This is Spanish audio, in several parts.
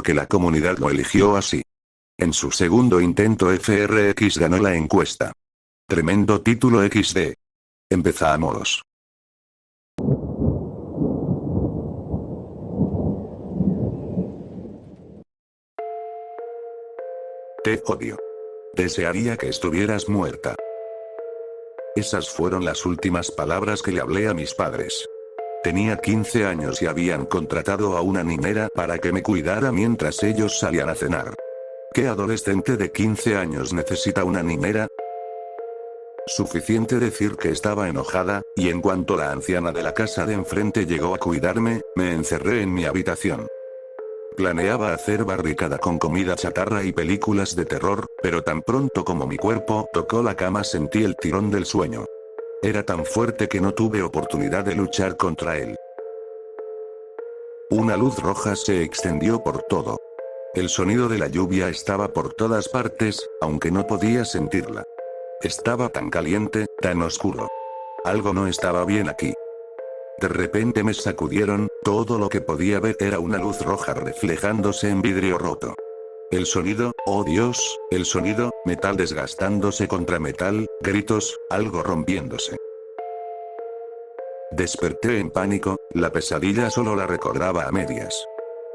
porque la comunidad lo eligió así. En su segundo intento FRX ganó la encuesta. Tremendo título XD. Empezamos. Te odio. Desearía que estuvieras muerta. Esas fueron las últimas palabras que le hablé a mis padres. Tenía 15 años y habían contratado a una niñera para que me cuidara mientras ellos salían a cenar. ¿Qué adolescente de 15 años necesita una niñera? Suficiente decir que estaba enojada, y en cuanto la anciana de la casa de enfrente llegó a cuidarme, me encerré en mi habitación. Planeaba hacer barricada con comida chatarra y películas de terror, pero tan pronto como mi cuerpo tocó la cama sentí el tirón del sueño. Era tan fuerte que no tuve oportunidad de luchar contra él. Una luz roja se extendió por todo. El sonido de la lluvia estaba por todas partes, aunque no podía sentirla. Estaba tan caliente, tan oscuro. Algo no estaba bien aquí. De repente me sacudieron, todo lo que podía ver era una luz roja reflejándose en vidrio roto. El sonido, oh Dios, el sonido, metal desgastándose contra metal, gritos, algo rompiéndose. Desperté en pánico, la pesadilla solo la recordaba a medias.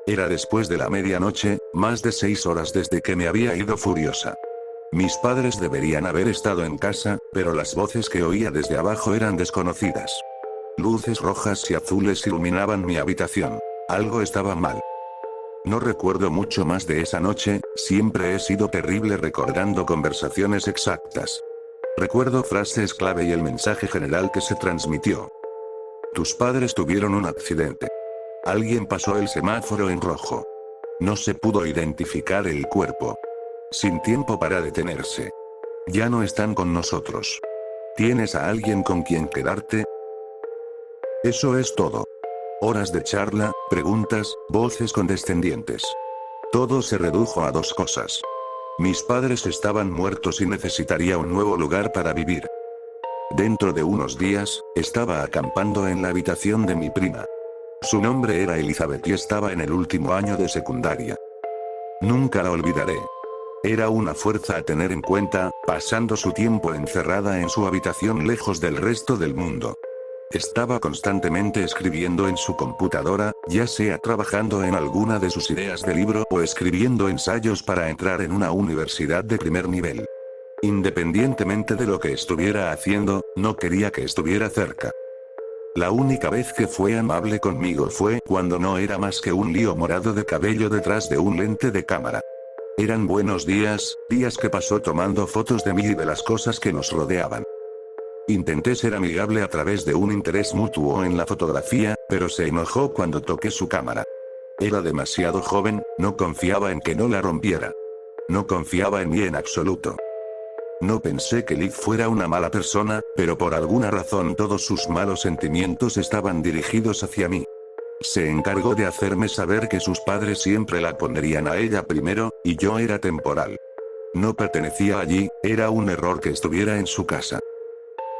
Era después de la medianoche, más de 6 horas desde que me había ido furiosa. Mis padres deberían haber estado en casa, pero las voces que oía desde abajo eran desconocidas. Luces rojas y azules iluminaban mi habitación. Algo estaba mal. No recuerdo mucho más de esa noche, siempre he sido terrible recordando conversaciones exactas. Recuerdo frases clave y el mensaje general que se transmitió. Tus padres tuvieron un accidente. Alguien pasó el semáforo en rojo. No se pudo identificar el cuerpo. Sin tiempo para detenerse. Ya no están con nosotros. ¿Tienes a alguien con quien quedarte? Eso es todo. Horas de charla, preguntas, voces condescendientes. Todo se redujo a 2 cosas. Mis padres estaban muertos y necesitaría un nuevo lugar para vivir. Dentro de unos días, estaba acampando en la habitación de mi prima. Su nombre era Elizabeth y estaba en el último año de secundaria. Nunca la olvidaré. Era una fuerza a tener en cuenta, pasando su tiempo encerrada en su habitación lejos del resto del mundo. Estaba constantemente escribiendo en su computadora, ya sea trabajando en alguna de sus ideas de libro o escribiendo ensayos para entrar en una universidad de primer nivel. Independientemente de lo que estuviera haciendo, no quería que estuviera cerca. La única vez que fue amable conmigo fue cuando no era más que un lío morado de cabello detrás de un lente de cámara. Eran buenos días, días que pasó tomando fotos de mí y de las cosas que nos rodeaban. Intenté ser amigable a través de un interés mutuo en la fotografía, pero se enojó cuando toqué su cámara. Era demasiado joven, no confiaba en que no la rompiera. No confiaba en mí en absoluto. No pensé que Liv fuera una mala persona, pero por alguna razón todos sus malos sentimientos estaban dirigidos hacia mí. Se encargó de hacerme saber que sus padres siempre la pondrían a ella primero, y yo era temporal. No pertenecía allí, era un error que estuviera en su casa.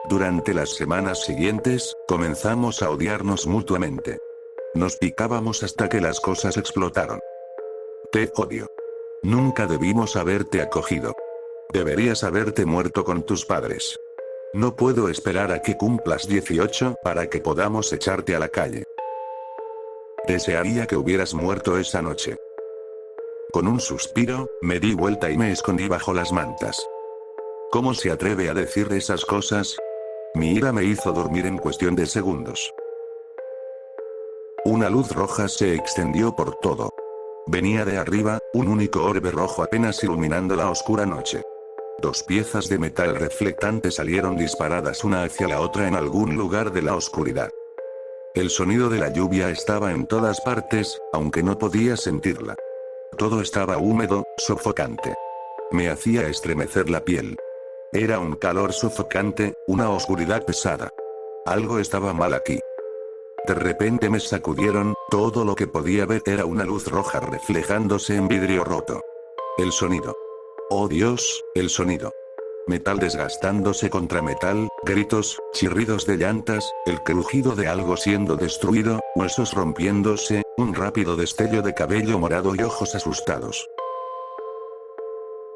Durante las semanas siguientes, comenzamos a odiarnos mutuamente. Nos picábamos hasta que las cosas explotaron. Te odio. Nunca debimos haberte acogido. Deberías haberte muerto con tus padres. No puedo esperar a que cumplas 18 para que podamos echarte a la calle. Desearía que hubieras muerto esa noche. Con un suspiro, me di vuelta y me escondí bajo las mantas. ¿Cómo se atreve a decir esas cosas? Mi ira me hizo dormir en cuestión de segundos. Una luz roja se extendió por todo. Venía de arriba, un único orbe rojo apenas iluminando la oscura noche. 2 piezas de metal reflectante salieron disparadas una hacia la otra en algún lugar de la oscuridad. El sonido de la lluvia estaba en todas partes, aunque no podía sentirla. Todo estaba húmedo, sofocante. Me hacía estremecer la piel. Era un calor sofocante, una oscuridad pesada. Algo estaba mal aquí. De repente me sacudieron, todo lo que podía ver era una luz roja reflejándose en vidrio roto. El sonido. Oh Dios, el sonido. Metal desgastándose contra metal, gritos, chirridos de llantas, el crujido de algo siendo destruido, huesos rompiéndose, Un rápido destello de cabello morado y ojos asustados.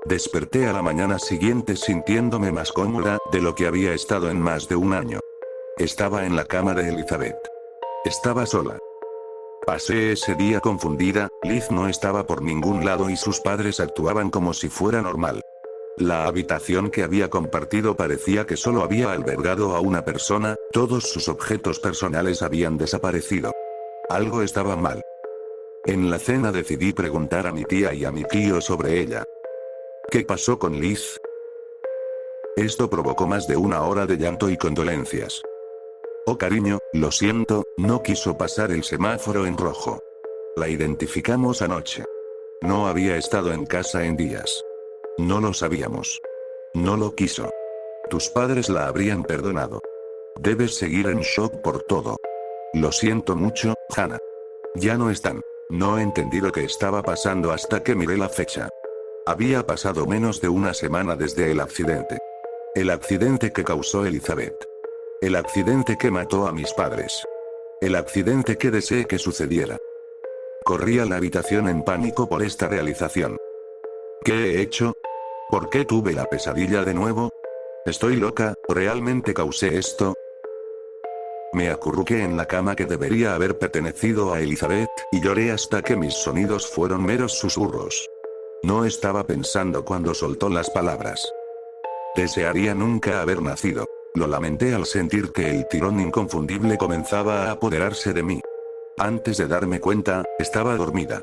Desperté a la mañana siguiente sintiéndome más cómoda de lo que había estado en más de un año. Estaba en la cama de Elizabeth. Estaba sola. Pasé ese día confundida, Liz no estaba por ningún lado y sus padres actuaban como si fuera normal. La habitación que había compartido parecía que solo había albergado a una persona, todos sus objetos personales habían desaparecido. Algo estaba mal. En la cena decidí preguntar a mi tía y a mi tío sobre ella. ¿Qué pasó con Liz? Esto provocó más de una hora de llanto y condolencias. Oh cariño, lo siento, no quiso pasar el semáforo en rojo. La identificamos anoche. No había estado en casa en días. No lo sabíamos. No lo quiso. Tus padres la habrían perdonado. Debes seguir en shock por todo. Lo siento mucho, Hannah. Ya no están. No entendí lo que estaba pasando hasta que miré la fecha. Había pasado menos de una semana desde el accidente. El accidente que causó Elizabeth. El accidente que mató a mis padres. El accidente que deseé que sucediera. Corrí a la habitación en pánico por esta realización. ¿Qué he hecho? ¿Por qué tuve la pesadilla de nuevo? ¿Estoy loca? ¿Realmente causé esto? Me acurruqué en la cama que debería haber pertenecido a Elizabeth, y lloré hasta que mis sonidos fueron meros susurros. No estaba pensando cuando soltó las palabras. Desearía nunca haber nacido. Lo lamenté al sentir que el tirón inconfundible comenzaba a apoderarse de mí. Antes de darme cuenta, estaba dormida.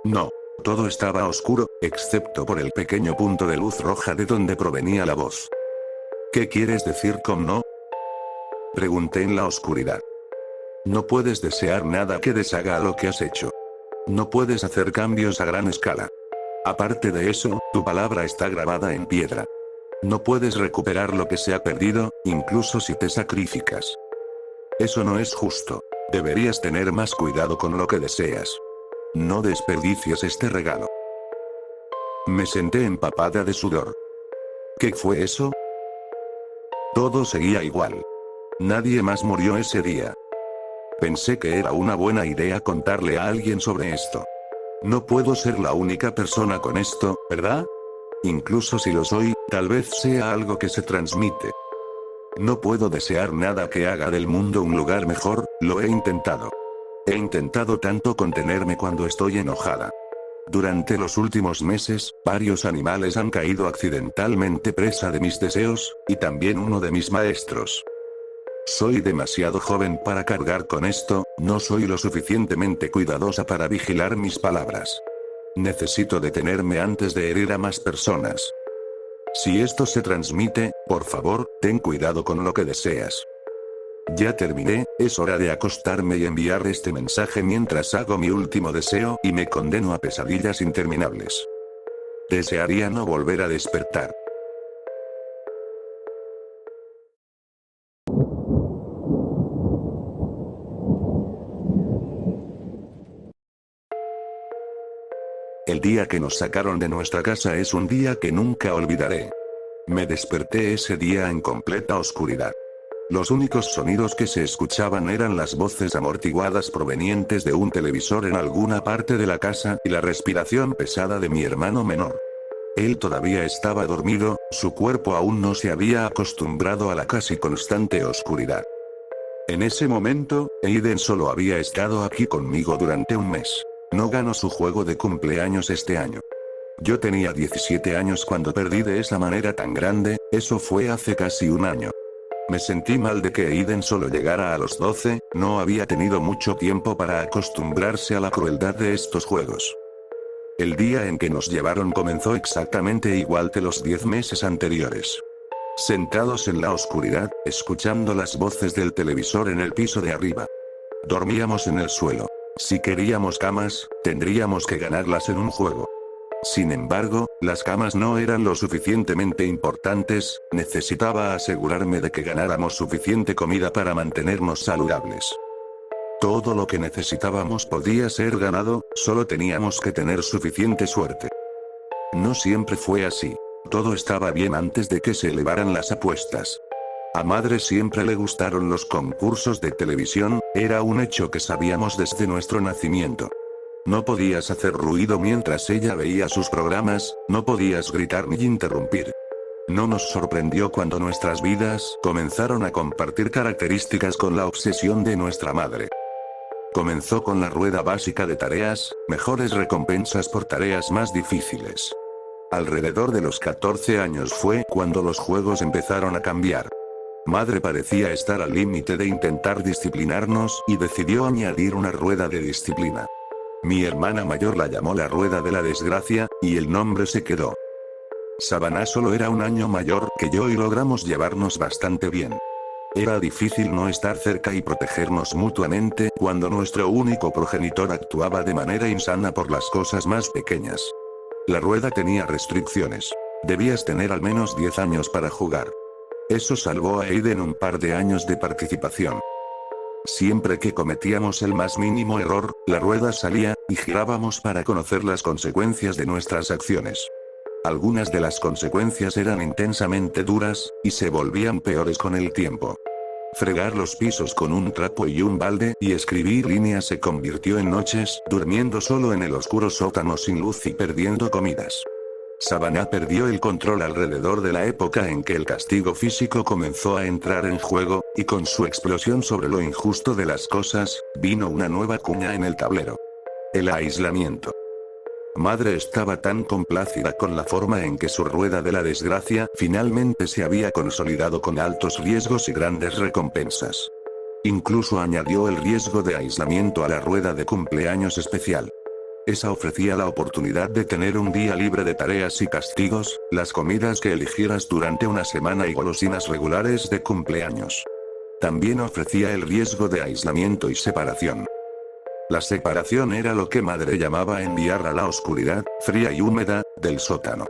No. Todo estaba oscuro, excepto por el pequeño punto de luz roja de donde provenía la voz. ¿Qué quieres decir con no? Pregunté en la oscuridad. No puedes desear nada que deshaga lo que has hecho. No puedes hacer cambios a gran escala. Aparte de eso, tu palabra está grabada en piedra. No puedes recuperar lo que se ha perdido, incluso si te sacrificas. Eso no es justo. Deberías tener más cuidado con lo que deseas. No desperdicies este regalo. Me senté empapada de sudor. ¿Qué fue eso? Todo seguía igual. Nadie más murió ese día. Pensé que era una buena idea contarle a alguien sobre esto. No puedo ser la única persona con esto, ¿verdad? Incluso si lo soy, tal vez sea algo que se transmite. No puedo desear nada que haga del mundo un lugar mejor, lo he intentado. He intentado tanto contenerme cuando estoy enojada. Durante los últimos meses, varios animales han caído accidentalmente presa de mis deseos, y también uno de mis maestros. Soy demasiado joven para cargar con esto, no soy lo suficientemente cuidadosa para vigilar mis palabras. Necesito detenerme antes de herir a más personas. Si esto se transmite, por favor, ten cuidado con lo que deseas. Ya terminé, es hora de acostarme y enviar este mensaje mientras hago mi último deseo y me condeno a pesadillas interminables. Desearía no volver a despertar. El día que nos sacaron de nuestra casa es un día que nunca olvidaré. Me desperté ese día en completa oscuridad. Los únicos sonidos que se escuchaban eran las voces amortiguadas provenientes de un televisor en alguna parte de la casa y la respiración pesada de mi hermano menor. Él todavía estaba dormido, su cuerpo aún no se había acostumbrado a la casi constante oscuridad. En ese momento, Aiden solo había estado aquí conmigo durante un mes. No ganó su juego de cumpleaños este año. Yo tenía 17 años cuando perdí de esa manera tan grande, eso fue hace casi un año. Me sentí mal de que Aiden solo llegara a los 12, no había tenido mucho tiempo para acostumbrarse a la crueldad de estos juegos. El día en que nos llevaron comenzó exactamente igual que los 10 meses anteriores. Sentados en la oscuridad, escuchando las voces del televisor en el piso de arriba. Dormíamos en el suelo. Si queríamos camas, tendríamos que ganarlas en un juego. Sin embargo, las camas no eran lo suficientemente importantes, necesitaba asegurarme de que ganáramos suficiente comida para mantenernos saludables. Todo lo que necesitábamos podía ser ganado, solo teníamos que tener suficiente suerte. No siempre fue así. Todo estaba bien antes de que se elevaran las apuestas. A madre siempre le gustaron los concursos de televisión, era un hecho que sabíamos desde nuestro nacimiento. No podías hacer ruido mientras ella veía sus programas, no podías gritar ni interrumpir. No nos sorprendió cuando nuestras vidas comenzaron a compartir características con la obsesión de nuestra madre. Comenzó con la rueda básica de tareas, mejores recompensas por tareas más difíciles. Alrededor de los 14 años fue cuando los juegos empezaron a cambiar. Madre parecía estar al límite de intentar disciplinarnos y decidió añadir una rueda de disciplina. Mi hermana mayor la llamó la rueda de la desgracia, y el nombre se quedó. Savannah solo era un año mayor que yo y logramos llevarnos bastante bien. Era difícil no estar cerca y protegernos mutuamente cuando nuestro único progenitor actuaba de manera insana por las cosas más pequeñas. La rueda tenía restricciones. Debías tener al menos 10 años para jugar. Eso salvó a Aiden un par de años de participación. Siempre que cometíamos el más mínimo error, la rueda salía, y girábamos para conocer las consecuencias de nuestras acciones. Algunas de las consecuencias eran intensamente duras, y se volvían peores con el tiempo. Fregar los pisos con un trapo y un balde y escribir líneas se convirtió en noches, durmiendo solo en el oscuro sótano sin luz y perdiendo comidas. Savannah perdió el control alrededor de la época en que el castigo físico comenzó a entrar en juego, y con su explosión sobre lo injusto de las cosas, vino una nueva cuña en el tablero. El aislamiento. Madre estaba tan complacida con la forma en que su rueda de la desgracia finalmente se había consolidado con altos riesgos y grandes recompensas. Incluso añadió el riesgo de aislamiento a la rueda de cumpleaños especial. Esa ofrecía la oportunidad de tener un día libre de tareas y castigos, las comidas que eligieras durante una semana y golosinas regulares de cumpleaños. También ofrecía el riesgo de aislamiento y separación. La separación era lo que madre llamaba enviar a la oscuridad, fría y húmeda, del sótano.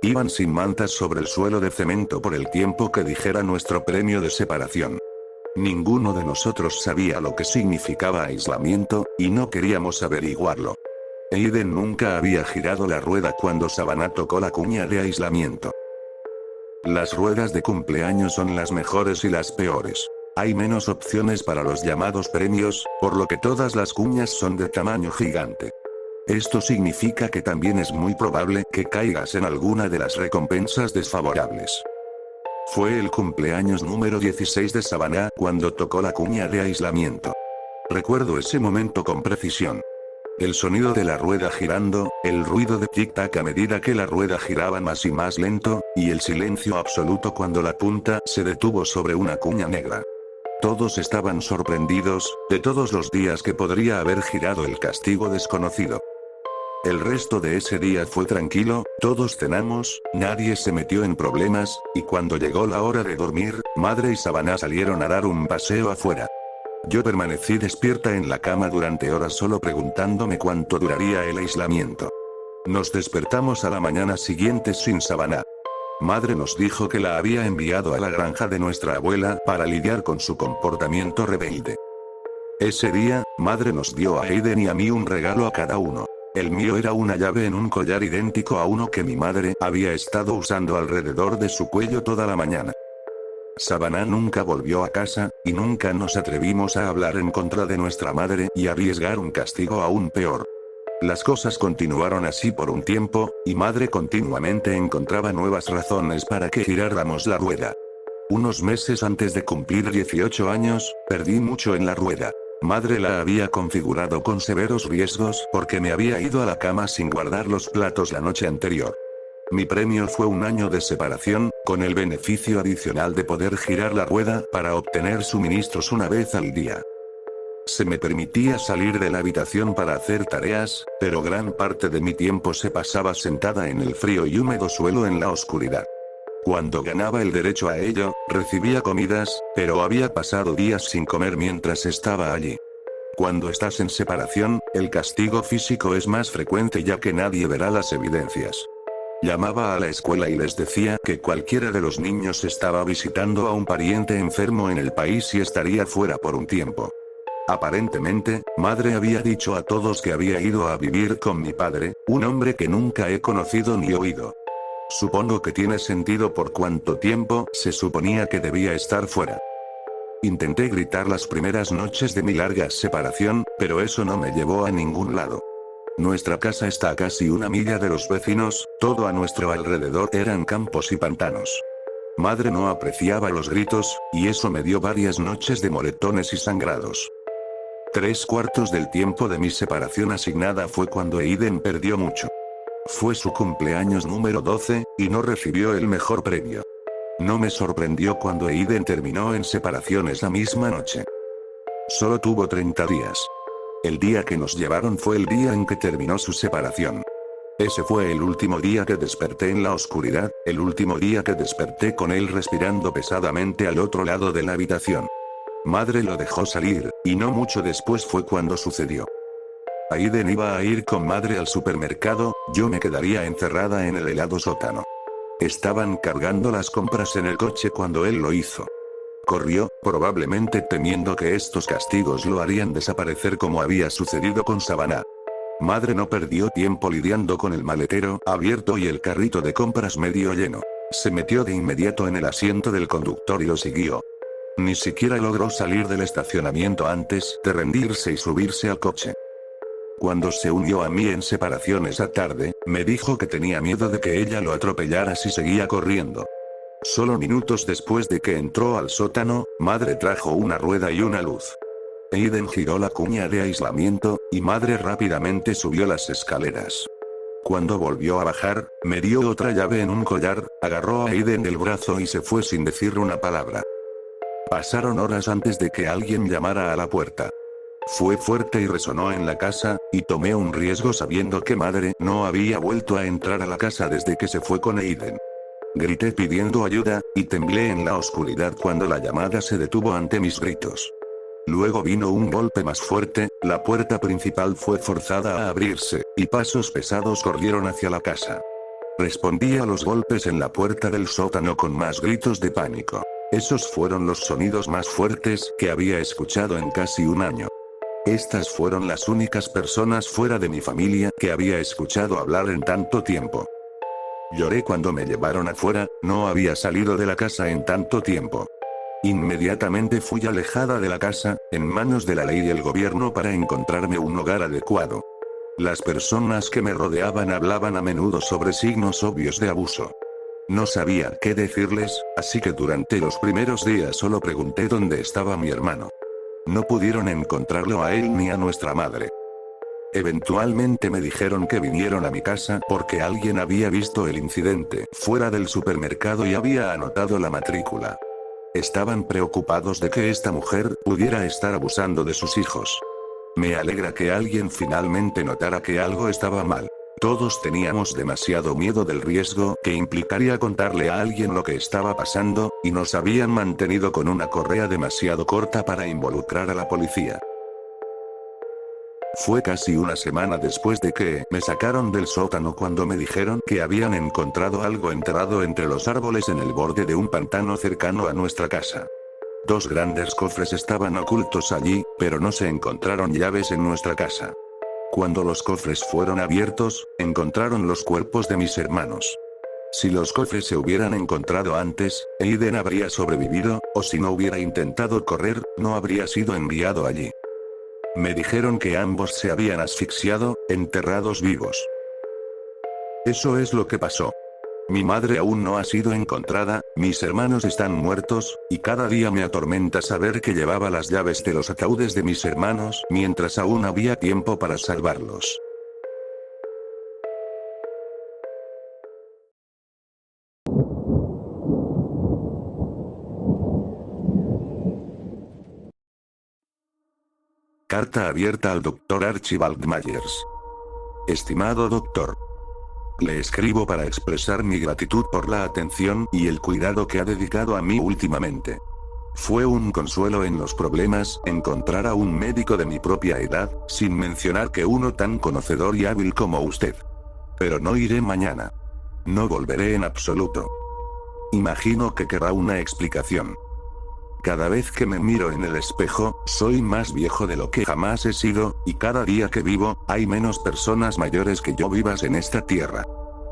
Iban sin mantas sobre el suelo de cemento por el tiempo que dijera nuestro premio de separación. Ninguno de nosotros sabía lo que significaba aislamiento, y no queríamos averiguarlo. Aiden nunca había girado la rueda cuando Savannah tocó la cuña de aislamiento. Las ruedas de cumpleaños son las mejores y las peores. Hay menos opciones para los llamados premios, por lo que todas las cuñas son de tamaño gigante. Esto significa que también es muy probable que caigas en alguna de las recompensas desfavorables. Fue el cumpleaños número 16 de Savannah cuando tocó la cuña de aislamiento. Recuerdo ese momento con precisión. El sonido de la rueda girando, el ruido de tic-tac a medida que la rueda giraba más y más lento, y el silencio absoluto cuando la punta se detuvo sobre una cuña negra. Todos estaban sorprendidos, de todos los días que podría haber girado el castigo desconocido. El resto de ese día fue tranquilo, todos cenamos, nadie se metió en problemas, y cuando llegó la hora de dormir, madre y Savannah salieron a dar un paseo afuera. Yo permanecí despierta en la cama durante horas solo preguntándome cuánto duraría el aislamiento. Nos despertamos a la mañana siguiente sin Savannah. Madre nos dijo que la había enviado a la granja de nuestra abuela para lidiar con su comportamiento rebelde. Ese día, madre nos dio a Aiden y a mí un regalo a cada uno. El mío era una llave en un collar idéntico a uno que mi madre había estado usando alrededor de su cuello toda la mañana. Savannah nunca volvió a casa, y nunca nos atrevimos a hablar en contra de nuestra madre y arriesgar un castigo aún peor. Las cosas continuaron así por un tiempo, y madre continuamente encontraba nuevas razones para que giráramos la rueda. Unos meses antes de cumplir 18 años, perdí mucho en la rueda. Madre la había configurado con severos riesgos porque me había ido a la cama sin guardar los platos la noche anterior. Mi premio fue un año de separación, con el beneficio adicional de poder girar la rueda para obtener suministros una vez al día. Se me permitía salir de la habitación para hacer tareas, pero gran parte de mi tiempo se pasaba sentada en el frío y húmedo suelo en la oscuridad. Cuando ganaba el derecho a ello, recibía comidas, pero había pasado días sin comer mientras estaba allí. Cuando estás en separación, el castigo físico es más frecuente ya que nadie verá las evidencias. Llamaba a la escuela y les decía que cualquiera de los niños estaba visitando a un pariente enfermo en el país y estaría fuera por un tiempo. Aparentemente, madre había dicho a todos que había ido a vivir con mi padre, un hombre que nunca he conocido ni oído. Supongo que tiene sentido por cuánto tiempo se suponía que debía estar fuera. Intenté gritar las primeras noches de mi larga separación, pero eso no me llevó a ningún lado. Nuestra casa está a casi 1 milla de los vecinos, todo a nuestro alrededor eran campos y pantanos. Madre no apreciaba los gritos, y eso me dio varias noches de moretones y sangrados. 3/4 del tiempo de mi separación asignada fue cuando Aiden perdió mucho. Fue su cumpleaños número 12, y no recibió el mejor premio. No me sorprendió cuando Aiden terminó en separación esa misma noche. Solo tuvo 30 días. El día que nos llevaron fue el día en que terminó su separación. Ese fue el último día que desperté en la oscuridad, el último día que desperté con él respirando pesadamente al otro lado de la habitación. Madre lo dejó salir, y no mucho después fue cuando sucedió. Aiden iba a ir con madre al supermercado, yo me quedaría encerrada en el helado sótano. Estaban cargando las compras en el coche cuando él lo hizo. Corrió, probablemente temiendo que estos castigos lo harían desaparecer como había sucedido con Savannah. Madre no perdió tiempo lidiando con el maletero abierto y el carrito de compras medio lleno. Se metió de inmediato en el asiento del conductor y lo siguió. Ni siquiera logró salir del estacionamiento antes de rendirse y subirse al coche. Cuando se unió a mí en separación esa tarde, me dijo que tenía miedo de que ella lo atropellara si seguía corriendo. Solo minutos después de que entró al sótano, madre trajo una rueda y una luz. Aiden giró la cuña de aislamiento, y madre rápidamente subió las escaleras. Cuando volvió a bajar, me dio otra llave en un collar, agarró a Aiden del brazo y se fue sin decir una palabra. Pasaron horas antes de que alguien llamara a la puerta. Fue fuerte y resonó en la casa, y tomé un riesgo sabiendo que madre no había vuelto a entrar a la casa desde que se fue con Aiden. Grité pidiendo ayuda, y temblé en la oscuridad cuando la llamada se detuvo ante mis gritos. Luego vino un golpe más fuerte, la puerta principal fue forzada a abrirse, y pasos pesados corrieron hacia la casa. Respondí a los golpes en la puerta del sótano con más gritos de pánico. Esos fueron los sonidos más fuertes que había escuchado en casi un año. Estas fueron las únicas personas fuera de mi familia que había escuchado hablar en tanto tiempo. Lloré cuando me llevaron afuera, no había salido de la casa en tanto tiempo. Inmediatamente fui alejada de la casa, en manos de la ley y el gobierno para encontrarme un hogar adecuado. Las personas que me rodeaban hablaban a menudo sobre signos obvios de abuso. No sabía qué decirles, así que durante los primeros días solo pregunté dónde estaba mi hermano. No pudieron encontrarlo a él ni a nuestra madre. Eventualmente me dijeron que vinieron a mi casa porque alguien había visto el incidente fuera del supermercado y había anotado la matrícula. Estaban preocupados de que esta mujer pudiera estar abusando de sus hijos. Me alegra que alguien finalmente notara que algo estaba mal. Todos teníamos demasiado miedo del riesgo que implicaría contarle a alguien lo que estaba pasando, y nos habían mantenido con una correa demasiado corta para involucrar a la policía. Fue casi una semana después de que me sacaron del sótano cuando me dijeron que habían encontrado algo enterrado entre los árboles en el borde de un pantano cercano a nuestra casa. 2 grandes cofres estaban ocultos allí, pero no se encontraron llaves en nuestra casa. Cuando los cofres fueron abiertos, encontraron los cuerpos de mis hermanos. Si los cofres se hubieran encontrado antes, Aiden habría sobrevivido, o si no hubiera intentado correr, no habría sido enviado allí. Me dijeron que ambos se habían asfixiado, enterrados vivos. Eso es lo que pasó. Mi madre aún no ha sido encontrada, mis hermanos están muertos, y cada día me atormenta saber que llevaba las llaves de los ataúdes de mis hermanos mientras aún había tiempo para salvarlos. Carta abierta al Dr. Archibald Myers. Estimado doctor. Le escribo para expresar mi gratitud por la atención y el cuidado que ha dedicado a mí últimamente. Fue un consuelo en los problemas encontrar a un médico de mi propia edad, sin mencionar que uno tan conocedor y hábil como usted. Pero no iré mañana. No volveré en absoluto. Imagino que querrá una explicación. Cada vez que me miro en el espejo, soy más viejo de lo que jamás he sido, y cada día que vivo, hay menos personas mayores que yo vivas en esta tierra.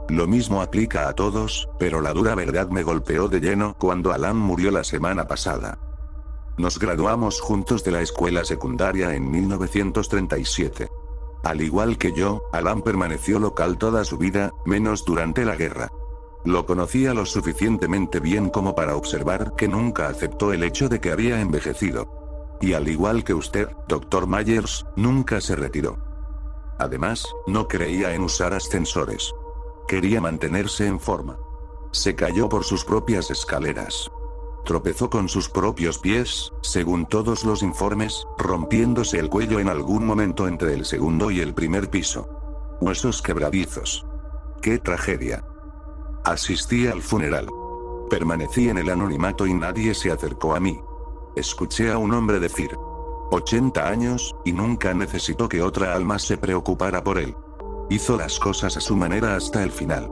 Lo mismo aplica a todos, pero la dura verdad me golpeó de lleno cuando Alan murió la semana pasada. Nos graduamos juntos de la escuela secundaria en 1937. Al igual que yo, Alan permaneció local toda su vida, menos durante la guerra. Lo conocía lo suficientemente bien como para observar que nunca aceptó el hecho de que había envejecido. Y al igual que usted, Dr. Myers, nunca se retiró. Además, no creía en usar ascensores. Quería mantenerse en forma. Se cayó por sus propias escaleras. Tropezó con sus propios pies, según todos los informes, rompiéndose el cuello en algún momento entre el segundo y el primer piso. Huesos quebradizos. ¡Qué tragedia! Asistí al funeral. Permanecí en el anonimato y nadie se acercó a mí. Escuché a un hombre decir: 80 años, y nunca necesitó que otra alma se preocupara por él. Hizo las cosas a su manera hasta el final.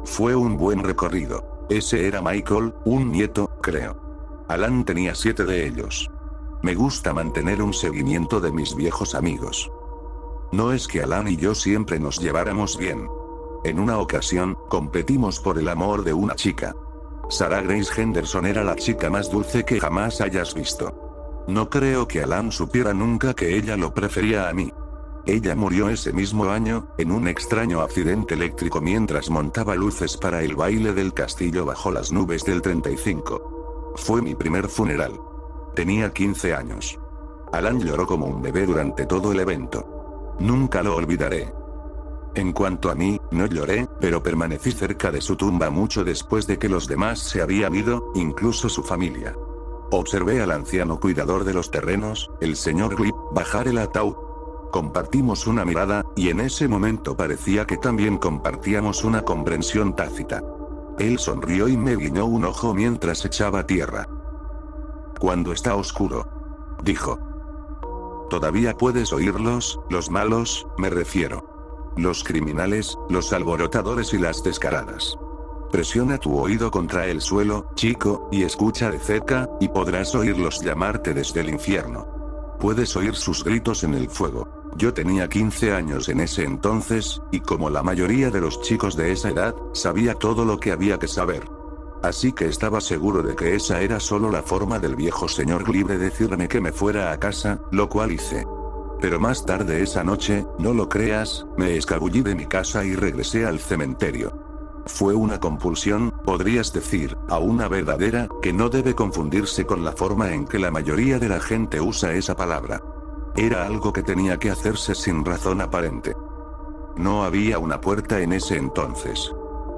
Fue un buen recorrido. Ese era Michael, un nieto, creo. Alan tenía 7 de ellos. Me gusta mantener un seguimiento de mis viejos amigos. No es que Alan y yo siempre nos lleváramos bien. En una ocasión, competimos por el amor de una chica. Sarah Grace Henderson era la chica más dulce que jamás hayas visto. No creo que Alan supiera nunca que ella lo prefería a mí. Ella murió ese mismo año, en un extraño accidente eléctrico mientras montaba luces para el baile del castillo bajo las nubes del 35. Fue mi primer funeral. Tenía 15 años. Alan lloró como un bebé durante todo el evento. Nunca lo olvidaré. En cuanto a mí, no lloré, pero permanecí cerca de su tumba mucho después de que los demás se habían ido, incluso su familia. Observé al anciano cuidador de los terrenos, el señor Glip, bajar el ataúd. Compartimos una mirada, y en ese momento parecía que también compartíamos una comprensión tácita. Él sonrió y me guiñó un ojo mientras echaba tierra. Cuando está oscuro, dijo. Todavía puedes oírlos, los malos, me refiero. Los criminales, los alborotadores y las descaradas. Presiona tu oído contra el suelo, chico, y escucha de cerca, y podrás oírlos llamarte desde el infierno. Puedes oír sus gritos en el fuego. Yo tenía 15 años en ese entonces, y como la mayoría de los chicos de esa edad, sabía todo lo que había que saber. Así que estaba seguro de que esa era solo la forma del viejo señor Glib de decirme que me fuera a casa, lo cual hice. Pero más tarde esa noche, no lo creas, me escabullí de mi casa y regresé al cementerio. Fue una compulsión, podrías decir, a una verdadera, que no debe confundirse con la forma en que la mayoría de la gente usa esa palabra. Era algo que tenía que hacerse sin razón aparente. No había una puerta en ese entonces.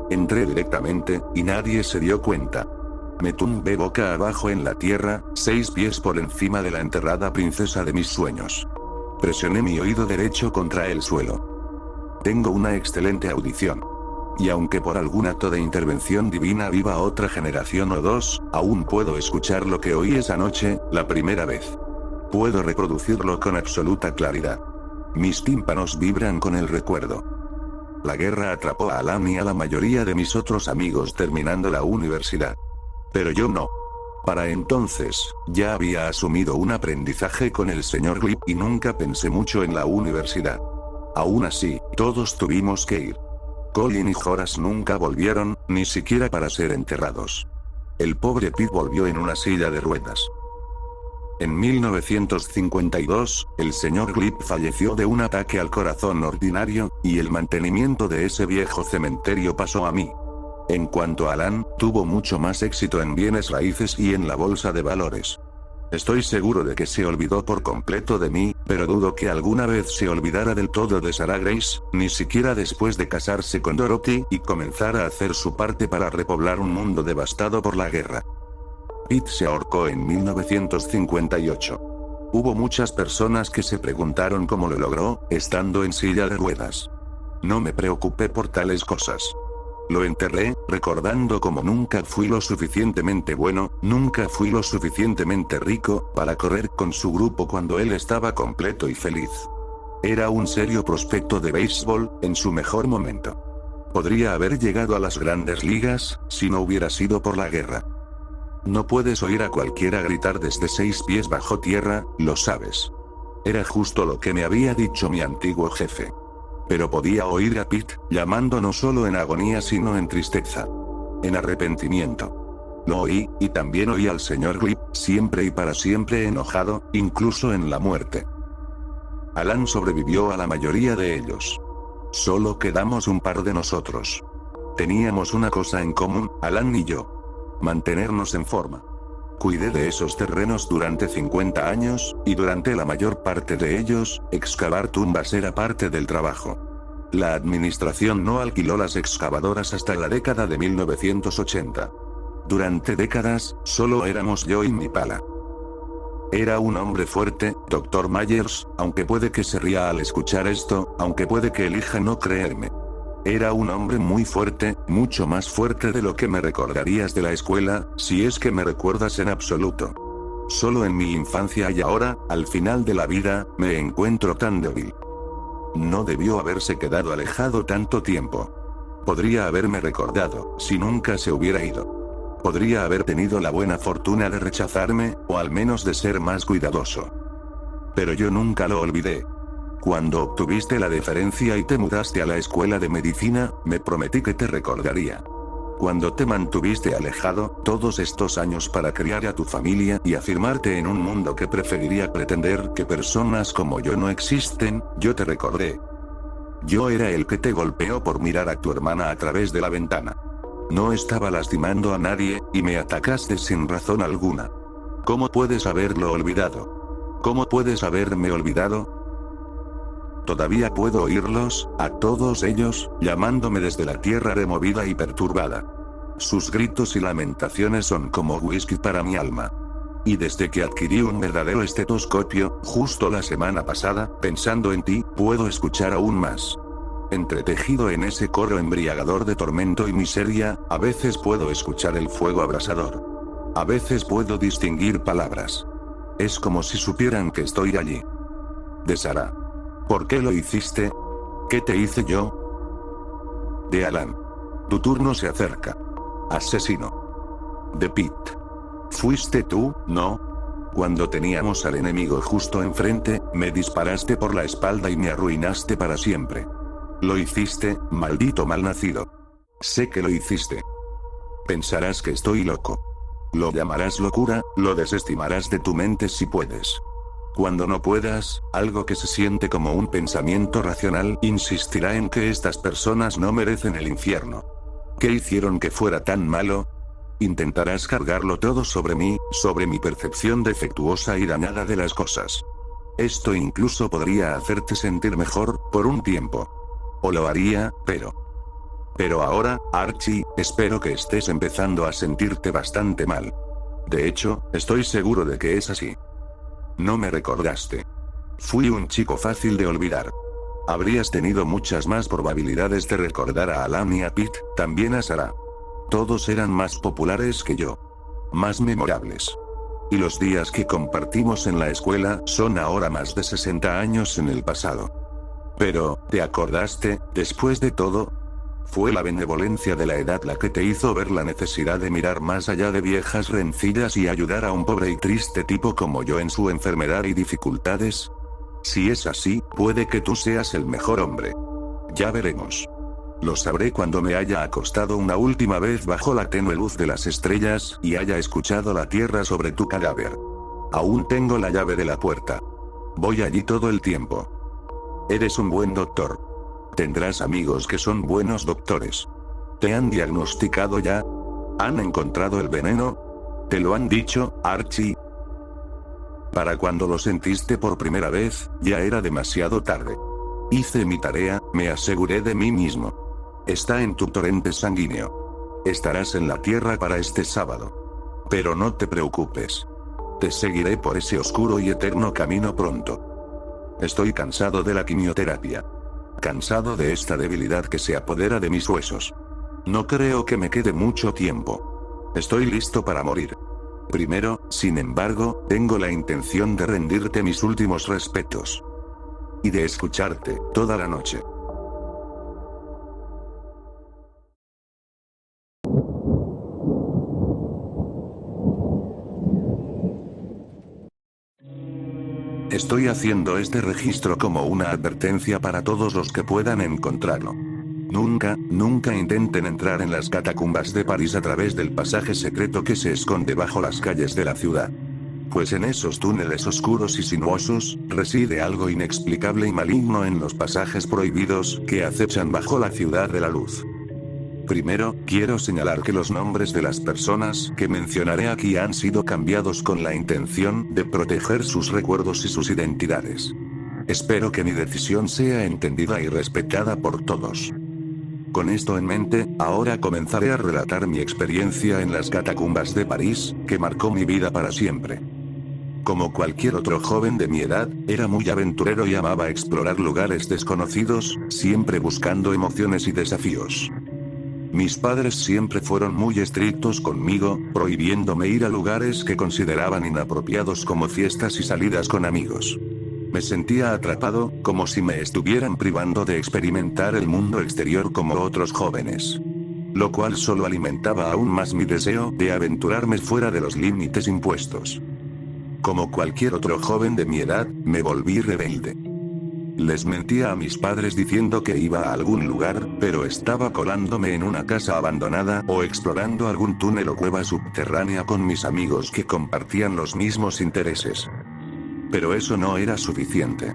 Entré directamente, y nadie se dio cuenta. Me tumbé boca abajo en la tierra, 6 pies por encima de la enterrada princesa de mis sueños. Presioné mi oído derecho contra el suelo. Tengo una excelente audición. Y aunque por algún acto de intervención divina viva otra generación o dos, aún puedo escuchar lo que oí esa noche, la primera vez. Puedo reproducirlo con absoluta claridad. Mis tímpanos vibran con el recuerdo. La guerra atrapó a Alan y a la mayoría de mis otros amigos terminando la universidad. Pero yo no. Para entonces, ya había asumido un aprendizaje con el señor Glip y nunca pensé mucho en la universidad. Aún así, todos tuvimos que ir. Colin y Horace nunca volvieron, ni siquiera para ser enterrados. El pobre Pete volvió en una silla de ruedas. En 1952, el señor Glip falleció de un ataque al corazón ordinario, y el mantenimiento de ese viejo cementerio pasó a mí. En cuanto a Alan, tuvo mucho más éxito en bienes raíces y en la bolsa de valores. Estoy seguro de que se olvidó por completo de mí, pero dudo que alguna vez se olvidara del todo de Sarah Grace, ni siquiera después de casarse con Dorothy y comenzar a hacer su parte para repoblar un mundo devastado por la guerra. Pete se ahorcó en 1958. Hubo muchas personas que se preguntaron cómo lo logró, estando en silla de ruedas. No me preocupé por tales cosas. Lo enterré, recordando como nunca fui lo suficientemente bueno, nunca fui lo suficientemente rico, para correr con su grupo cuando él estaba completo y feliz. Era un serio prospecto de béisbol, en su mejor momento. Podría haber llegado a las grandes ligas, si no hubiera sido por la guerra. No puedes oír a cualquiera gritar desde 6 pies bajo tierra, lo sabes. Era justo lo que me había dicho mi antiguo jefe. Pero podía oír a Pete, llamando no solo en agonía sino en tristeza. En arrepentimiento. Lo oí, y también oí al señor Glib, siempre y para siempre enojado, incluso en la muerte. Alan sobrevivió a la mayoría de ellos. Solo quedamos un par de nosotros. Teníamos una cosa en común, Alan y yo. Mantenernos en forma. Cuidé de esos terrenos durante 50 años, y durante la mayor parte de ellos, excavar tumbas era parte del trabajo. La administración no alquiló las excavadoras hasta la década de 1980. Durante décadas, solo éramos yo y mi pala. Era un hombre fuerte, Dr. Myers, aunque puede que se ría al escuchar esto, aunque puede que elija no creerme. Era un hombre muy fuerte, mucho más fuerte de lo que me recordarías de la escuela, si es que me recuerdas en absoluto. Solo en mi infancia y ahora, al final de la vida, me encuentro tan débil. No debió haberse quedado alejado tanto tiempo. Podría haberme recordado, si nunca se hubiera ido. Podría haber tenido la buena fortuna de rechazarme, o al menos de ser más cuidadoso. Pero yo nunca lo olvidé. Cuando obtuviste la deferencia y te mudaste a la escuela de medicina, me prometí que te recordaría. Cuando te mantuviste alejado, todos estos años para criar a tu familia y afirmarte en un mundo que preferiría pretender que personas como yo no existen, yo te recordé. Yo era el que te golpeó por mirar a tu hermana a través de la ventana. No estaba lastimando a nadie, y me atacaste sin razón alguna. ¿Cómo puedes haberlo olvidado? ¿Cómo puedes haberme olvidado? Todavía puedo oírlos, a todos ellos, llamándome desde la tierra removida y perturbada. Sus gritos y lamentaciones son como whisky para mi alma. Y desde que adquirí un verdadero estetoscopio, justo la semana pasada, pensando en ti, puedo escuchar aún más. Entretejido en ese coro embriagador de tormento y miseria, a veces puedo escuchar el fuego abrasador. A veces puedo distinguir palabras. Es como si supieran que estoy allí. De Sara. ¿Por qué lo hiciste? ¿Qué te hice yo? De Alan. Tu turno se acerca. Asesino. De Pete. Fuiste tú, ¿no? Cuando teníamos al enemigo justo enfrente, me disparaste por la espalda y me arruinaste para siempre. Lo hiciste, maldito malnacido. Sé que lo hiciste. Pensarás que estoy loco. Lo llamarás locura, lo desestimarás de tu mente si puedes. Cuando no puedas, algo que se siente como un pensamiento racional insistirá en que estas personas no merecen el infierno. ¿Qué hicieron que fuera tan malo? Intentarás cargarlo todo sobre mí, sobre mi percepción defectuosa y dañada de las cosas. Esto incluso podría hacerte sentir mejor, por un tiempo. O lo haría, Pero ahora, Archie, espero que estés empezando a sentirte bastante mal. De hecho, estoy seguro de que es así. No me recordaste. Fui un chico fácil de olvidar. Habrías tenido muchas más probabilidades de recordar a Alan y a Pete, también a Sarah. Todos eran más populares que yo. Más memorables. Y los días que compartimos en la escuela son ahora más de 60 años en el pasado. Pero, ¿te acordaste, después de todo? Fue la benevolencia de la edad la que te hizo ver la necesidad de mirar más allá de viejas rencillas y ayudar a un pobre y triste tipo como yo en su enfermedad y dificultades. Si es así, puede que tú seas el mejor hombre. Ya veremos. Lo sabré cuando me haya acostado una última vez bajo la tenue luz de las estrellas y haya escuchado la tierra sobre tu cadáver. Aún tengo la llave de la puerta. Voy allí todo el tiempo. Eres un buen doctor. Tendrás amigos que son buenos doctores. ¿Te han diagnosticado ya? ¿Han encontrado el veneno? ¿Te lo han dicho, Archie? Para cuando lo sentiste por primera vez, ya era demasiado tarde. Hice mi tarea, me aseguré de mí mismo. Está en tu torrente sanguíneo. Estarás en la tierra para este sábado. Pero no te preocupes. Te seguiré por ese oscuro y eterno camino pronto. Estoy cansado de la quimioterapia. Cansado de esta debilidad que se apodera de mis huesos. No creo que me quede mucho tiempo. Estoy listo para morir. Primero, sin embargo, tengo la intención de rendirte mis últimos respetos. Y de escucharte, toda la noche. Estoy haciendo este registro como una advertencia para todos los que puedan encontrarlo. Nunca intenten entrar en las catacumbas de París a través del pasaje secreto que se esconde bajo las calles de la ciudad. Pues en esos túneles oscuros y sinuosos, reside algo inexplicable y maligno en los pasajes prohibidos que acechan bajo la ciudad de la luz. Primero, quiero señalar que los nombres de las personas que mencionaré aquí han sido cambiados con la intención de proteger sus recuerdos y sus identidades. Espero que mi decisión sea entendida y respetada por todos. Con esto en mente, ahora comenzaré a relatar mi experiencia en las catacumbas de París, que marcó mi vida para siempre. Como cualquier otro joven de mi edad, era muy aventurero y amaba explorar lugares desconocidos, siempre buscando emociones y desafíos. Mis padres siempre fueron muy estrictos conmigo, prohibiéndome ir a lugares que consideraban inapropiados como fiestas y salidas con amigos. Me sentía atrapado, como si me estuvieran privando de experimentar el mundo exterior como otros jóvenes. Lo cual solo alimentaba aún más mi deseo de aventurarme fuera de los límites impuestos. Como cualquier otro joven de mi edad, me volví rebelde. Les mentía a mis padres diciendo que iba a algún lugar, pero estaba colándome en una casa abandonada o explorando algún túnel o cueva subterránea con mis amigos que compartían los mismos intereses. Pero eso no era suficiente.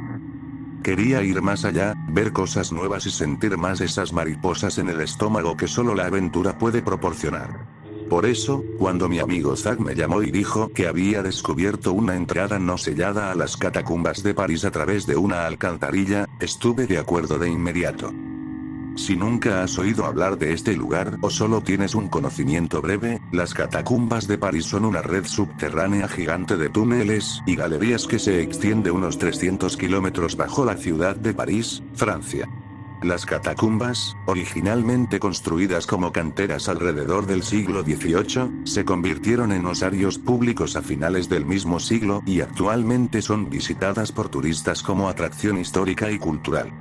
Quería ir más allá, ver cosas nuevas y sentir más esas mariposas en el estómago que solo la aventura puede proporcionar. Por eso, cuando mi amigo Zack me llamó y dijo que había descubierto una entrada no sellada a las catacumbas de París a través de una alcantarilla, estuve de acuerdo de inmediato. Si nunca has oído hablar de este lugar o solo tienes un conocimiento breve, las catacumbas de París son una red subterránea gigante de túneles y galerías que se extiende unos 300 kilómetros bajo la ciudad de París, Francia. Las catacumbas, originalmente construidas como canteras alrededor del siglo XVIII, se convirtieron en osarios públicos a finales del mismo siglo y actualmente son visitadas por turistas como atracción histórica y cultural.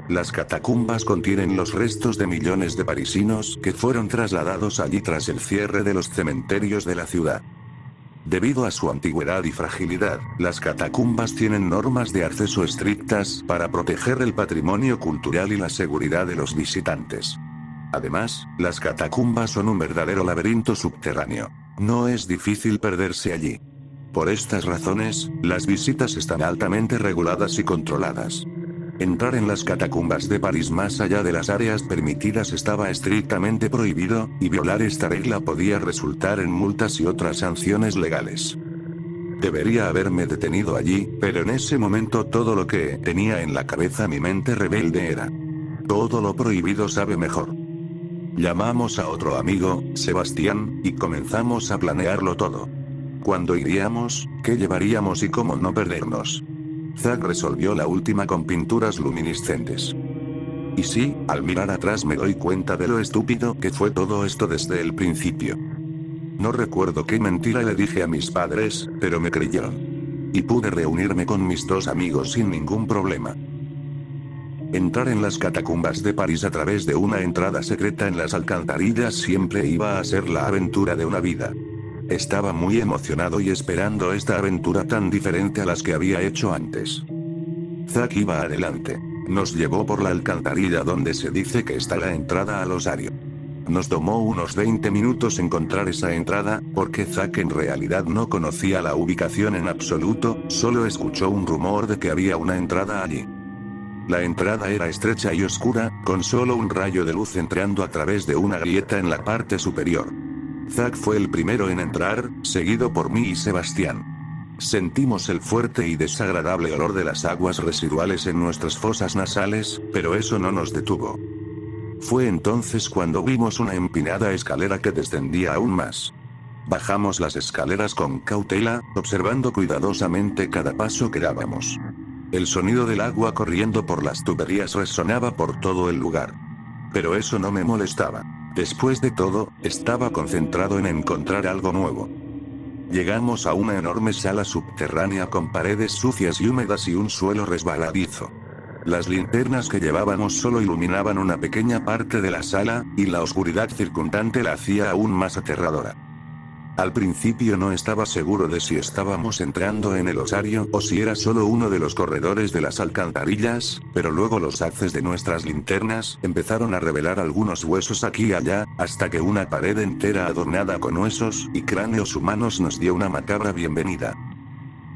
Las catacumbas contienen los restos de millones de parisinos que fueron trasladados allí tras el cierre de los cementerios de la ciudad. Debido a su antigüedad y fragilidad, las catacumbas tienen normas de acceso estrictas para proteger el patrimonio cultural y la seguridad de los visitantes. Además, las catacumbas son un verdadero laberinto subterráneo. No es difícil perderse allí. Por estas razones, las visitas están altamente reguladas y controladas. Entrar en las catacumbas de París más allá de las áreas permitidas estaba estrictamente prohibido, y violar esta regla podía resultar en multas y otras sanciones legales. Debería haberme detenido allí, pero en ese momento todo lo que tenía en la cabeza mi mente rebelde era: todo lo prohibido sabe mejor. Llamamos a otro amigo, Sebastián, y comenzamos a planearlo todo. ¿Cuándo iríamos? ¿Qué llevaríamos y cómo no perdernos? Zack resolvió la última con pinturas luminiscentes. Y sí, al mirar atrás me doy cuenta de lo estúpido que fue todo esto desde el principio. No recuerdo qué mentira le dije a mis padres, pero me creyeron. Y pude reunirme con mis dos amigos sin ningún problema. Entrar en las catacumbas de París a través de una entrada secreta en las alcantarillas siempre iba a ser la aventura de una vida. Estaba muy emocionado y esperando esta aventura tan diferente a las que había hecho antes. Zack iba adelante. Nos llevó por la alcantarilla donde se dice que está la entrada al osario. Nos tomó unos 20 minutos encontrar esa entrada, porque Zack en realidad no conocía la ubicación en absoluto, solo escuchó un rumor de que había una entrada allí. La entrada era estrecha y oscura, con solo un rayo de luz entrando a través de una grieta en la parte superior. Zack fue el primero en entrar, seguido por mí y Sebastián. Sentimos el fuerte y desagradable olor de las aguas residuales en nuestras fosas nasales, pero eso no nos detuvo. Fue entonces cuando vimos una empinada escalera que descendía aún más. Bajamos las escaleras con cautela, observando cuidadosamente cada paso que dábamos. El sonido del agua corriendo por las tuberías resonaba por todo el lugar. Pero eso no me molestaba. Después de todo, estaba concentrado en encontrar algo nuevo. Llegamos a una enorme sala subterránea con paredes sucias y húmedas y un suelo resbaladizo. Las linternas que llevábamos solo iluminaban una pequeña parte de la sala, y la oscuridad circundante la hacía aún más aterradora. Al principio no estaba seguro de si estábamos entrando en el osario o si era solo uno de los corredores de las alcantarillas, pero luego los haces de nuestras linternas empezaron a revelar algunos huesos aquí y allá, hasta que una pared entera adornada con huesos y cráneos humanos nos dio una macabra bienvenida.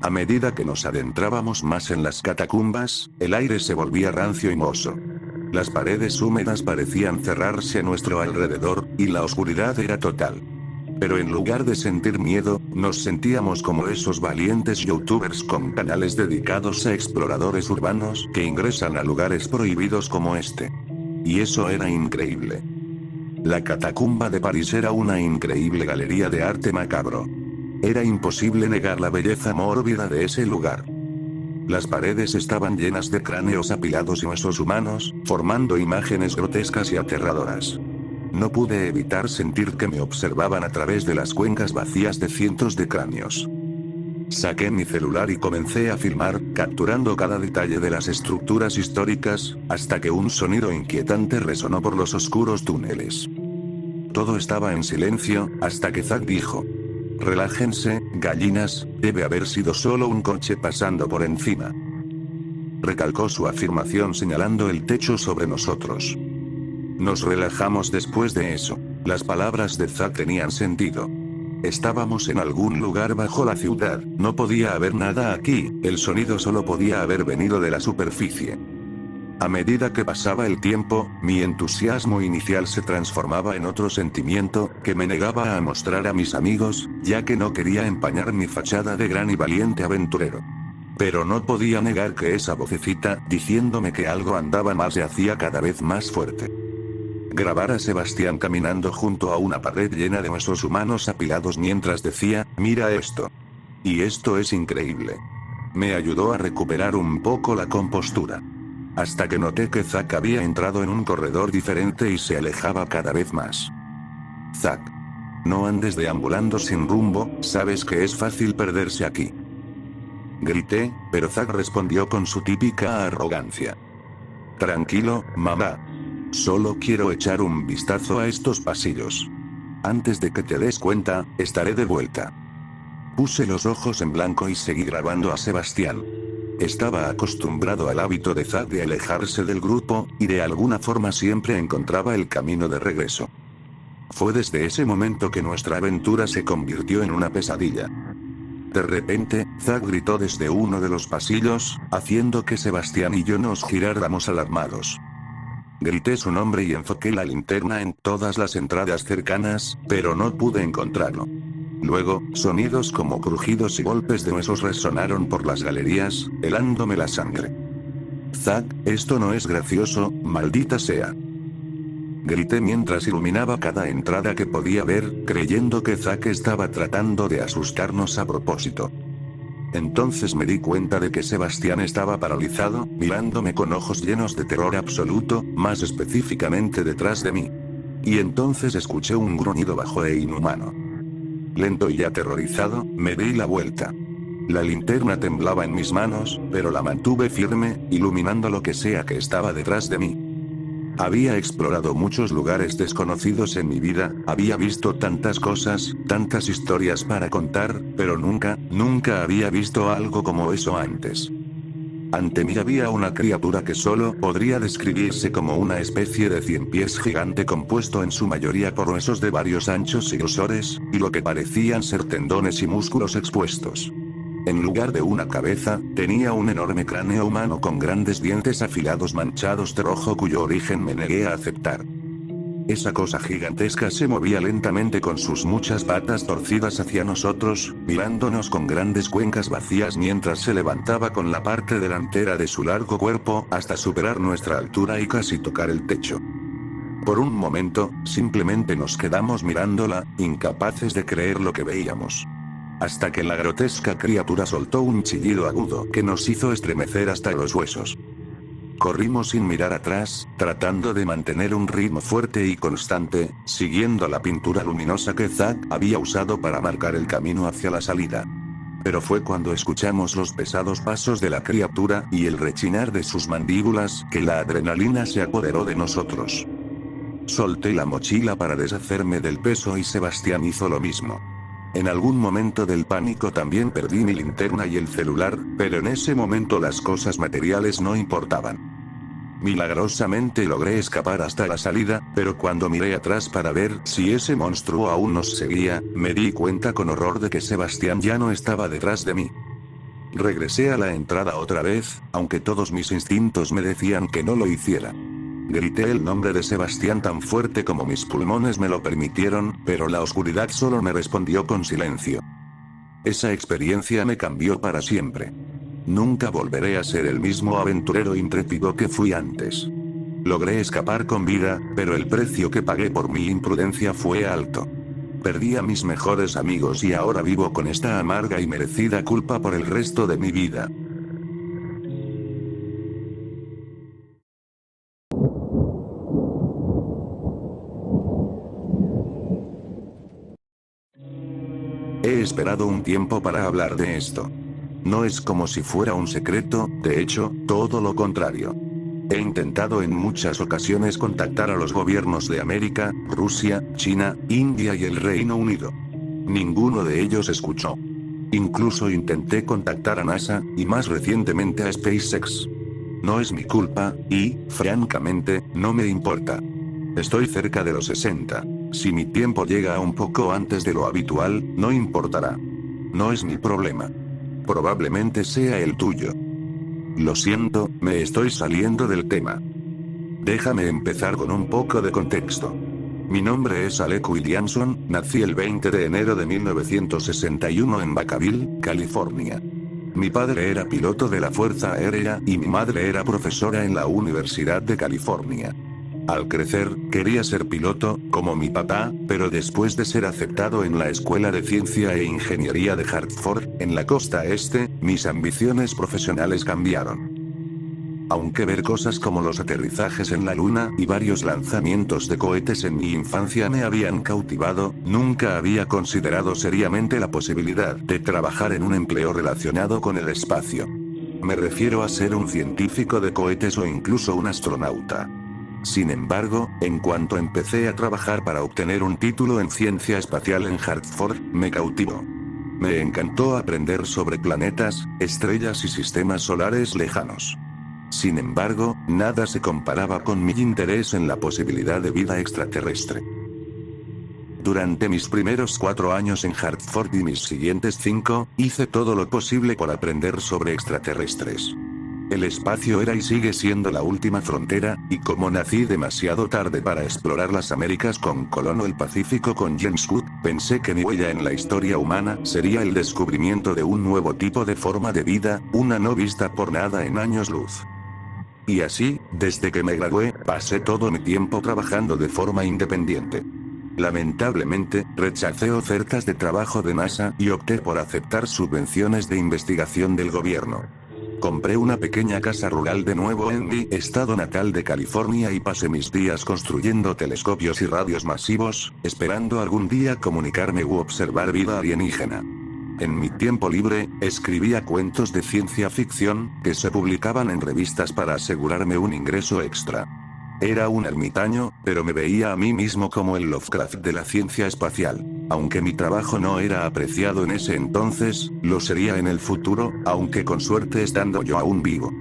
A medida que nos adentrábamos más en las catacumbas, el aire se volvía rancio y mohoso. Las paredes húmedas parecían cerrarse a nuestro alrededor, y la oscuridad era total. Pero en lugar de sentir miedo, nos sentíamos como esos valientes youtubers con canales dedicados a exploradores urbanos que ingresan a lugares prohibidos como este. Y eso era increíble. La catacumba de París era una increíble galería de arte macabro. Era imposible negar la belleza mórbida de ese lugar. Las paredes estaban llenas de cráneos apilados y huesos humanos, formando imágenes grotescas y aterradoras. No pude evitar sentir que me observaban a través de las cuencas vacías de cientos de cráneos. Saqué mi celular y comencé a filmar, capturando cada detalle de las estructuras históricas, hasta que un sonido inquietante resonó por los oscuros túneles. Todo estaba en silencio, hasta que Zack dijo: «Relájense, gallinas, debe haber sido solo un coche pasando por encima». Recalcó su afirmación señalando el techo sobre nosotros. Nos relajamos después de eso. Las palabras de Zack tenían sentido. Estábamos en algún lugar bajo la ciudad, no podía haber nada aquí, el sonido solo podía haber venido de la superficie. A medida que pasaba el tiempo, mi entusiasmo inicial se transformaba en otro sentimiento, que me negaba a mostrar a mis amigos, ya que no quería empañar mi fachada de gran y valiente aventurero. Pero no podía negar que esa vocecita, diciéndome que algo andaba mal, se hacía cada vez más fuerte. Grabar a Sebastián caminando junto a una pared llena de huesos humanos apilados mientras decía: «Mira esto. Y esto es increíble». Me ayudó a recuperar un poco la compostura. Hasta que noté que Zack había entrado en un corredor diferente y se alejaba cada vez más. «Zack. No andes deambulando sin rumbo, sabes que es fácil perderse aquí». Grité, pero Zack respondió con su típica arrogancia: «Tranquilo, mamá. Solo quiero echar un vistazo a estos pasillos. Antes de que te des cuenta, estaré de vuelta». Puse los ojos en blanco y seguí grabando a Sebastián. Estaba acostumbrado al hábito de Zack de alejarse del grupo, y de alguna forma siempre encontraba el camino de regreso. Fue desde ese momento que nuestra aventura se convirtió en una pesadilla. De repente, Zack gritó desde uno de los pasillos, haciendo que Sebastián y yo nos giráramos alarmados. Grité su nombre y enfoqué la linterna en todas las entradas cercanas, pero no pude encontrarlo. Luego, sonidos como crujidos y golpes de huesos resonaron por las galerías, helándome la sangre. «Zack, esto no es gracioso, maldita sea». Grité mientras iluminaba cada entrada que podía ver, creyendo que Zack estaba tratando de asustarnos a propósito. Entonces me di cuenta de que Sebastián estaba paralizado, mirándome con ojos llenos de terror absoluto, más específicamente detrás de mí. Y entonces escuché un gruñido bajo e inhumano. Lento y aterrorizado, me di la vuelta. La linterna temblaba en mis manos, pero la mantuve firme, iluminando lo que sea que estaba detrás de mí. Había explorado muchos lugares desconocidos en mi vida, había visto tantas cosas, tantas historias para contar, pero nunca había visto algo como eso antes. Ante mí había una criatura que solo podría describirse como una especie de 100 pies gigante compuesto en su mayoría por huesos de varios anchos y grosores, y lo que parecían ser tendones y músculos expuestos. En lugar de una cabeza, tenía un enorme cráneo humano con grandes dientes afilados manchados de rojo cuyo origen me negué a aceptar. Esa cosa gigantesca se movía lentamente con sus muchas patas torcidas hacia nosotros, mirándonos con grandes cuencas vacías mientras se levantaba con la parte delantera de su largo cuerpo hasta superar nuestra altura y casi tocar el techo. Por un momento, simplemente nos quedamos mirándola, incapaces de creer lo que veíamos. Hasta que la grotesca criatura soltó un chillido agudo que nos hizo estremecer hasta los huesos. Corrimos sin mirar atrás, tratando de mantener un ritmo fuerte y constante, siguiendo la pintura luminosa que Zack había usado para marcar el camino hacia la salida. Pero fue cuando escuchamos los pesados pasos de la criatura y el rechinar de sus mandíbulas que la adrenalina se apoderó de nosotros. Solté la mochila para deshacerme del peso y Sebastián hizo lo mismo. En algún momento del pánico también perdí mi linterna y el celular, pero en ese momento las cosas materiales no importaban. Milagrosamente logré escapar hasta la salida, pero cuando miré atrás para ver si ese monstruo aún nos seguía, me di cuenta con horror de que Sebastián ya no estaba detrás de mí. Regresé a la entrada otra vez, aunque todos mis instintos me decían que no lo hiciera. Grité el nombre de Sebastián tan fuerte como mis pulmones me lo permitieron, pero la oscuridad solo me respondió con silencio. Esa experiencia me cambió para siempre. Nunca volveré a ser el mismo aventurero intrépido que fui antes. Logré escapar con vida, pero el precio que pagué por mi imprudencia fue alto. Perdí a mis mejores amigos y ahora vivo con esta amarga y merecida culpa por el resto de mi vida. He esperado un tiempo para hablar de esto. No es como si fuera un secreto, de hecho, todo lo contrario. He intentado en muchas ocasiones contactar a los gobiernos de América, Rusia, China, India y el Reino Unido. Ninguno de ellos escuchó. Incluso intenté contactar a NASA, y más recientemente a SpaceX. No es mi culpa, y, francamente, no me importa. Estoy cerca de los 60. Si mi tiempo llega a un poco antes de lo habitual, no importará. No es mi problema. Probablemente sea el tuyo. Lo siento, me estoy saliendo del tema. Déjame empezar con un poco de contexto. Mi nombre es Alec Williamson, nací el 20 de enero de 1961 en Vacaville, California. Mi padre era piloto de la Fuerza Aérea y mi madre era profesora en la Universidad de California. Al crecer, quería ser piloto, como mi papá, pero después de ser aceptado en la Escuela de Ciencia e Ingeniería de Hartford, en la costa este, mis ambiciones profesionales cambiaron. Aunque ver cosas como los aterrizajes en la Luna y varios lanzamientos de cohetes en mi infancia me habían cautivado, nunca había considerado seriamente la posibilidad de trabajar en un empleo relacionado con el espacio. Me refiero a ser un científico de cohetes o incluso un astronauta. Sin embargo, en cuanto empecé a trabajar para obtener un título en ciencia espacial en Hartford, me cautivó. Me encantó aprender sobre planetas, estrellas y sistemas solares lejanos. Sin embargo, nada se comparaba con mi interés en la posibilidad de vida extraterrestre. Durante mis primeros 4 años en Hartford y mis siguientes 5, hice todo lo posible por aprender sobre extraterrestres. El espacio era y sigue siendo la última frontera, y como nací demasiado tarde para explorar las Américas con Colón o el Pacífico con James Cook, pensé que mi huella en la historia humana sería el descubrimiento de un nuevo tipo de forma de vida, una no vista por nada en años luz. Y así, desde que me gradué, pasé todo mi tiempo trabajando de forma independiente. Lamentablemente, rechacé ofertas de trabajo de NASA y opté por aceptar subvenciones de investigación del gobierno. Compré una pequeña casa rural de nuevo en mi estado natal de California y pasé mis días construyendo telescopios y radios masivos, esperando algún día comunicarme u observar vida alienígena. En mi tiempo libre, escribía cuentos de ciencia ficción, que se publicaban en revistas para asegurarme un ingreso extra. Era un ermitaño, pero me veía a mí mismo como el Lovecraft de la ciencia espacial. Aunque mi trabajo no era apreciado en ese entonces, lo sería en el futuro, aunque con suerte estando yo aún vivo.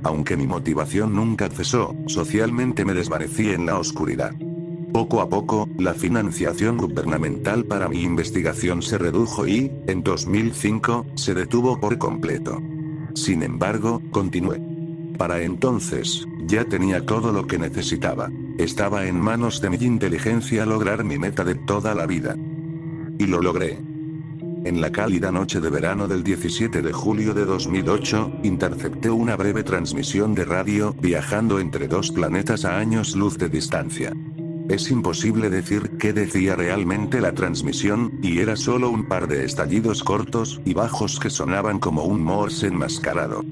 Aunque mi motivación nunca cesó, socialmente me desvanecí en la oscuridad. Poco a poco, la financiación gubernamental para mi investigación se redujo y, en 2005, se detuvo por completo. Sin embargo, continué. Para entonces, ya tenía todo lo que necesitaba. Estaba en manos de mi inteligencia lograr mi meta de toda la vida. Y lo logré. En la cálida noche de verano del 17 de julio de 2008, intercepté una breve transmisión de radio viajando entre 2 planetas a años luz de distancia. Es imposible decir qué decía realmente la transmisión, y era solo un par de estallidos cortos y bajos que sonaban como un Morse enmascarado.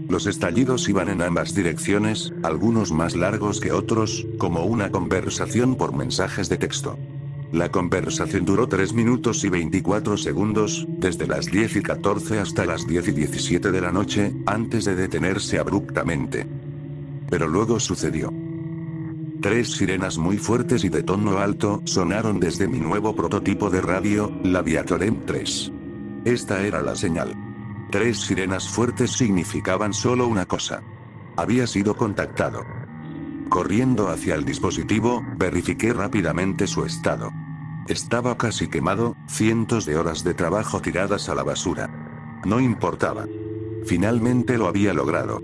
Los estallidos iban en ambas direcciones, algunos más largos que otros, como una conversación por mensajes de texto. La conversación duró 3 minutos y 24 segundos, desde las 10:14 hasta las 10:17 de la noche, antes de detenerse abruptamente. Pero luego sucedió. 3 sirenas muy fuertes y de tono alto sonaron desde mi nuevo prototipo de radio, la Viatorem 3. Esta era la señal. 3 sirenas fuertes significaban solo una cosa. Había sido contactado. Corriendo hacia el dispositivo, verifiqué rápidamente su estado. Estaba casi quemado, cientos de horas de trabajo tiradas a la basura. No importaba. Finalmente lo había logrado.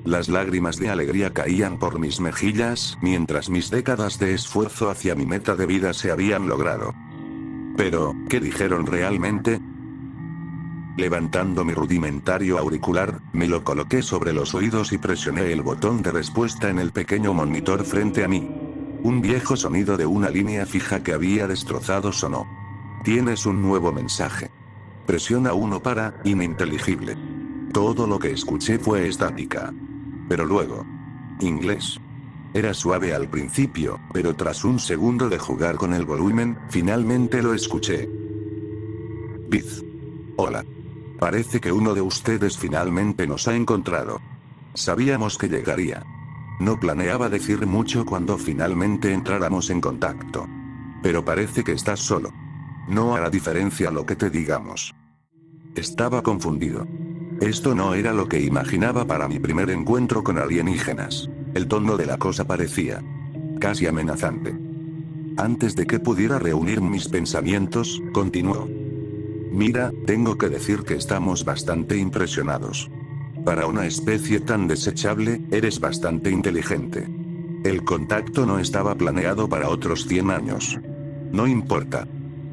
Las lágrimas de alegría caían por mis mejillas, mientras mis décadas de esfuerzo hacia mi meta de vida se habían logrado. Pero, ¿qué dijeron realmente? Levantando mi rudimentario auricular, me lo coloqué sobre los oídos y presioné el botón de respuesta en el pequeño monitor frente a mí. Un viejo sonido de una línea fija que había destrozado sonó. Tienes un nuevo mensaje. Presiona 1 para, ininteligible. Todo lo que escuché fue estática. Pero luego. Inglés. Era suave al principio, pero tras un segundo de jugar con el volumen, finalmente lo escuché. Biz. Hola. Parece que uno de ustedes finalmente nos ha encontrado. Sabíamos que llegaría. No planeaba decir mucho cuando finalmente entráramos en contacto. Pero parece que estás solo. No hará diferencia lo que te digamos. Estaba confundido. Esto no era lo que imaginaba para mi primer encuentro con alienígenas. El tono de la cosa parecía casi amenazante. Antes de que pudiera reunir mis pensamientos, continuó. Mira, tengo que decir que estamos bastante impresionados. Para una especie tan desechable, eres bastante inteligente. El contacto no estaba planeado para otros 100 años. No importa.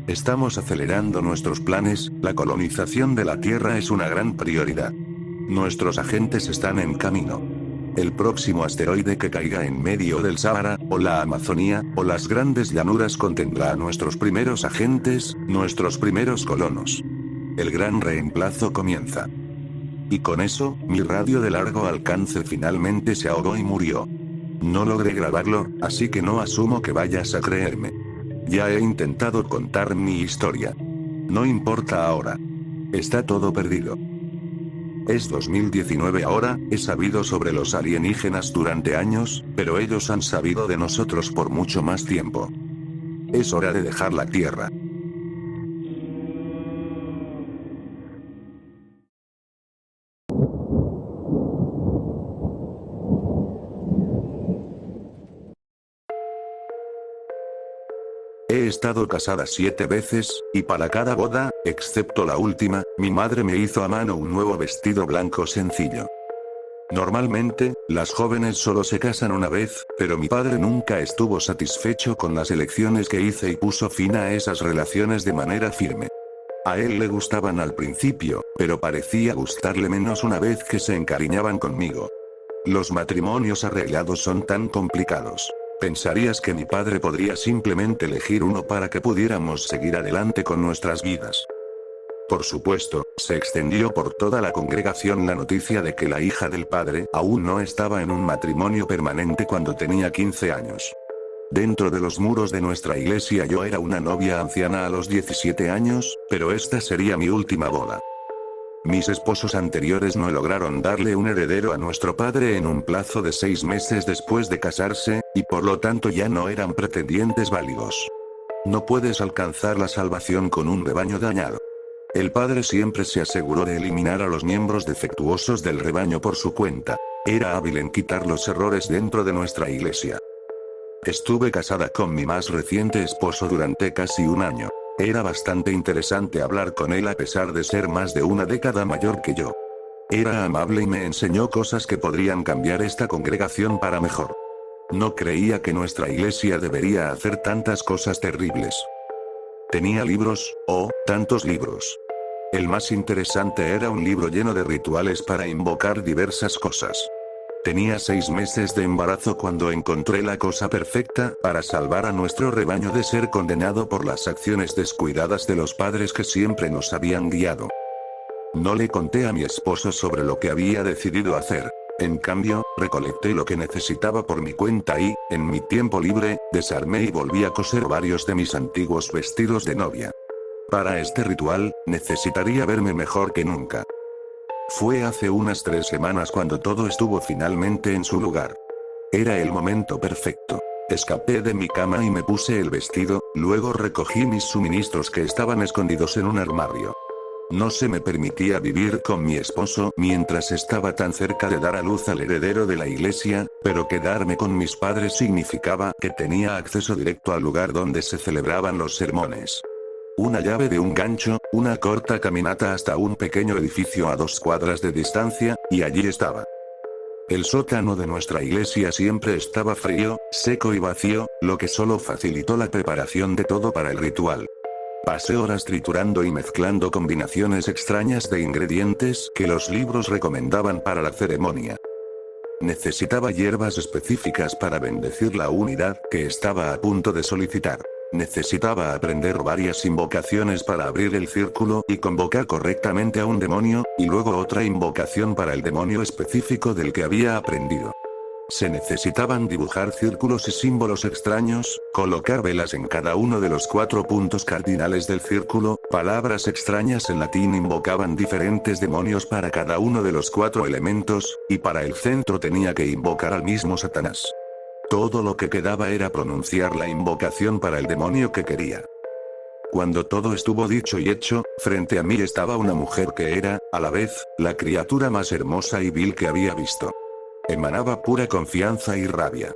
Estamos acelerando nuestros planes, la colonización de la Tierra es una gran prioridad. Nuestros agentes están en camino. El próximo asteroide que caiga en medio del Sáhara, o la Amazonía, o las grandes llanuras contendrá a nuestros primeros agentes, nuestros primeros colonos. El gran reemplazo comienza. Y con eso, mi radio de largo alcance finalmente se ahogó y murió. No logré grabarlo, así que no asumo que vayas a creerme. Ya he intentado contar mi historia. No importa ahora. Está todo perdido. Es 2019 ahora, he sabido sobre los alienígenas durante años, pero ellos han sabido de nosotros por mucho más tiempo. Es hora de dejar la Tierra. He estado casada 7 veces, y para cada boda, excepto la última, mi madre me hizo a mano un nuevo vestido blanco sencillo. Normalmente, las jóvenes solo se casan una vez, pero mi padre nunca estuvo satisfecho con las elecciones que hice y puso fin a esas relaciones de manera firme. A él le gustaban al principio, pero parecía gustarle menos una vez que se encariñaban conmigo. Los matrimonios arreglados son tan complicados. Pensarías que mi padre podría simplemente elegir uno para que pudiéramos seguir adelante con nuestras vidas. Por supuesto, se extendió por toda la congregación la noticia de que la hija del padre aún no estaba en un matrimonio permanente cuando tenía 15 años. Dentro de los muros de nuestra iglesia yo era una novia anciana a los 17 años, pero esta sería mi última boda. Mis esposos anteriores no lograron darle un heredero a nuestro padre en un plazo de 6 meses después de casarse, y por lo tanto ya no eran pretendientes válidos. No puedes alcanzar la salvación con un rebaño dañado. El padre siempre se aseguró de eliminar a los miembros defectuosos del rebaño por su cuenta. Era hábil en quitar los errores dentro de nuestra iglesia. Estuve casada con mi más reciente esposo durante casi un año. Era bastante interesante hablar con él a pesar de ser más de una década mayor que yo. Era amable y me enseñó cosas que podrían cambiar esta congregación para mejor. No creía que nuestra iglesia debería hacer tantas cosas terribles. Tenía libros, tantos libros. El más interesante era un libro lleno de rituales para invocar diversas cosas. Tenía 6 meses de embarazo cuando encontré la cosa perfecta para salvar a nuestro rebaño de ser condenado por las acciones descuidadas de los padres que siempre nos habían guiado. No le conté a mi esposo sobre lo que había decidido hacer. En cambio, recolecté lo que necesitaba por mi cuenta y, en mi tiempo libre, desarmé y volví a coser varios de mis antiguos vestidos de novia. Para este ritual, necesitaría verme mejor que nunca. Fue hace unas 3 semanas cuando todo estuvo finalmente en su lugar. Era el momento perfecto. Escapé de mi cama y me puse el vestido, luego recogí mis suministros que estaban escondidos en un armario. No se me permitía vivir con mi esposo mientras estaba tan cerca de dar a luz al heredero de la iglesia, pero quedarme con mis padres significaba que tenía acceso directo al lugar donde se celebraban los sermones. Una llave de un gancho, una corta caminata hasta un pequeño edificio a 2 cuadras de distancia, y allí estaba. El sótano de nuestra iglesia siempre estaba frío, seco y vacío, lo que solo facilitó la preparación de todo para el ritual. Pasé horas triturando y mezclando combinaciones extrañas de ingredientes que los libros recomendaban para la ceremonia. Necesitaba hierbas específicas para bendecir la unidad que estaba a punto de solicitar. Necesitaba aprender varias invocaciones para abrir el círculo y convocar correctamente a un demonio, y luego otra invocación para el demonio específico del que había aprendido. Se necesitaban dibujar círculos y símbolos extraños, colocar velas en cada uno de los 4 puntos cardinales del círculo, palabras extrañas en latín invocaban diferentes demonios para cada uno de los 4 elementos, y para el centro tenía que invocar al mismo Satanás. Todo lo que quedaba era pronunciar la invocación para el demonio que quería. Cuando todo estuvo dicho y hecho, frente a mí estaba una mujer que era, a la vez, la criatura más hermosa y vil que había visto. Emanaba pura confianza y rabia.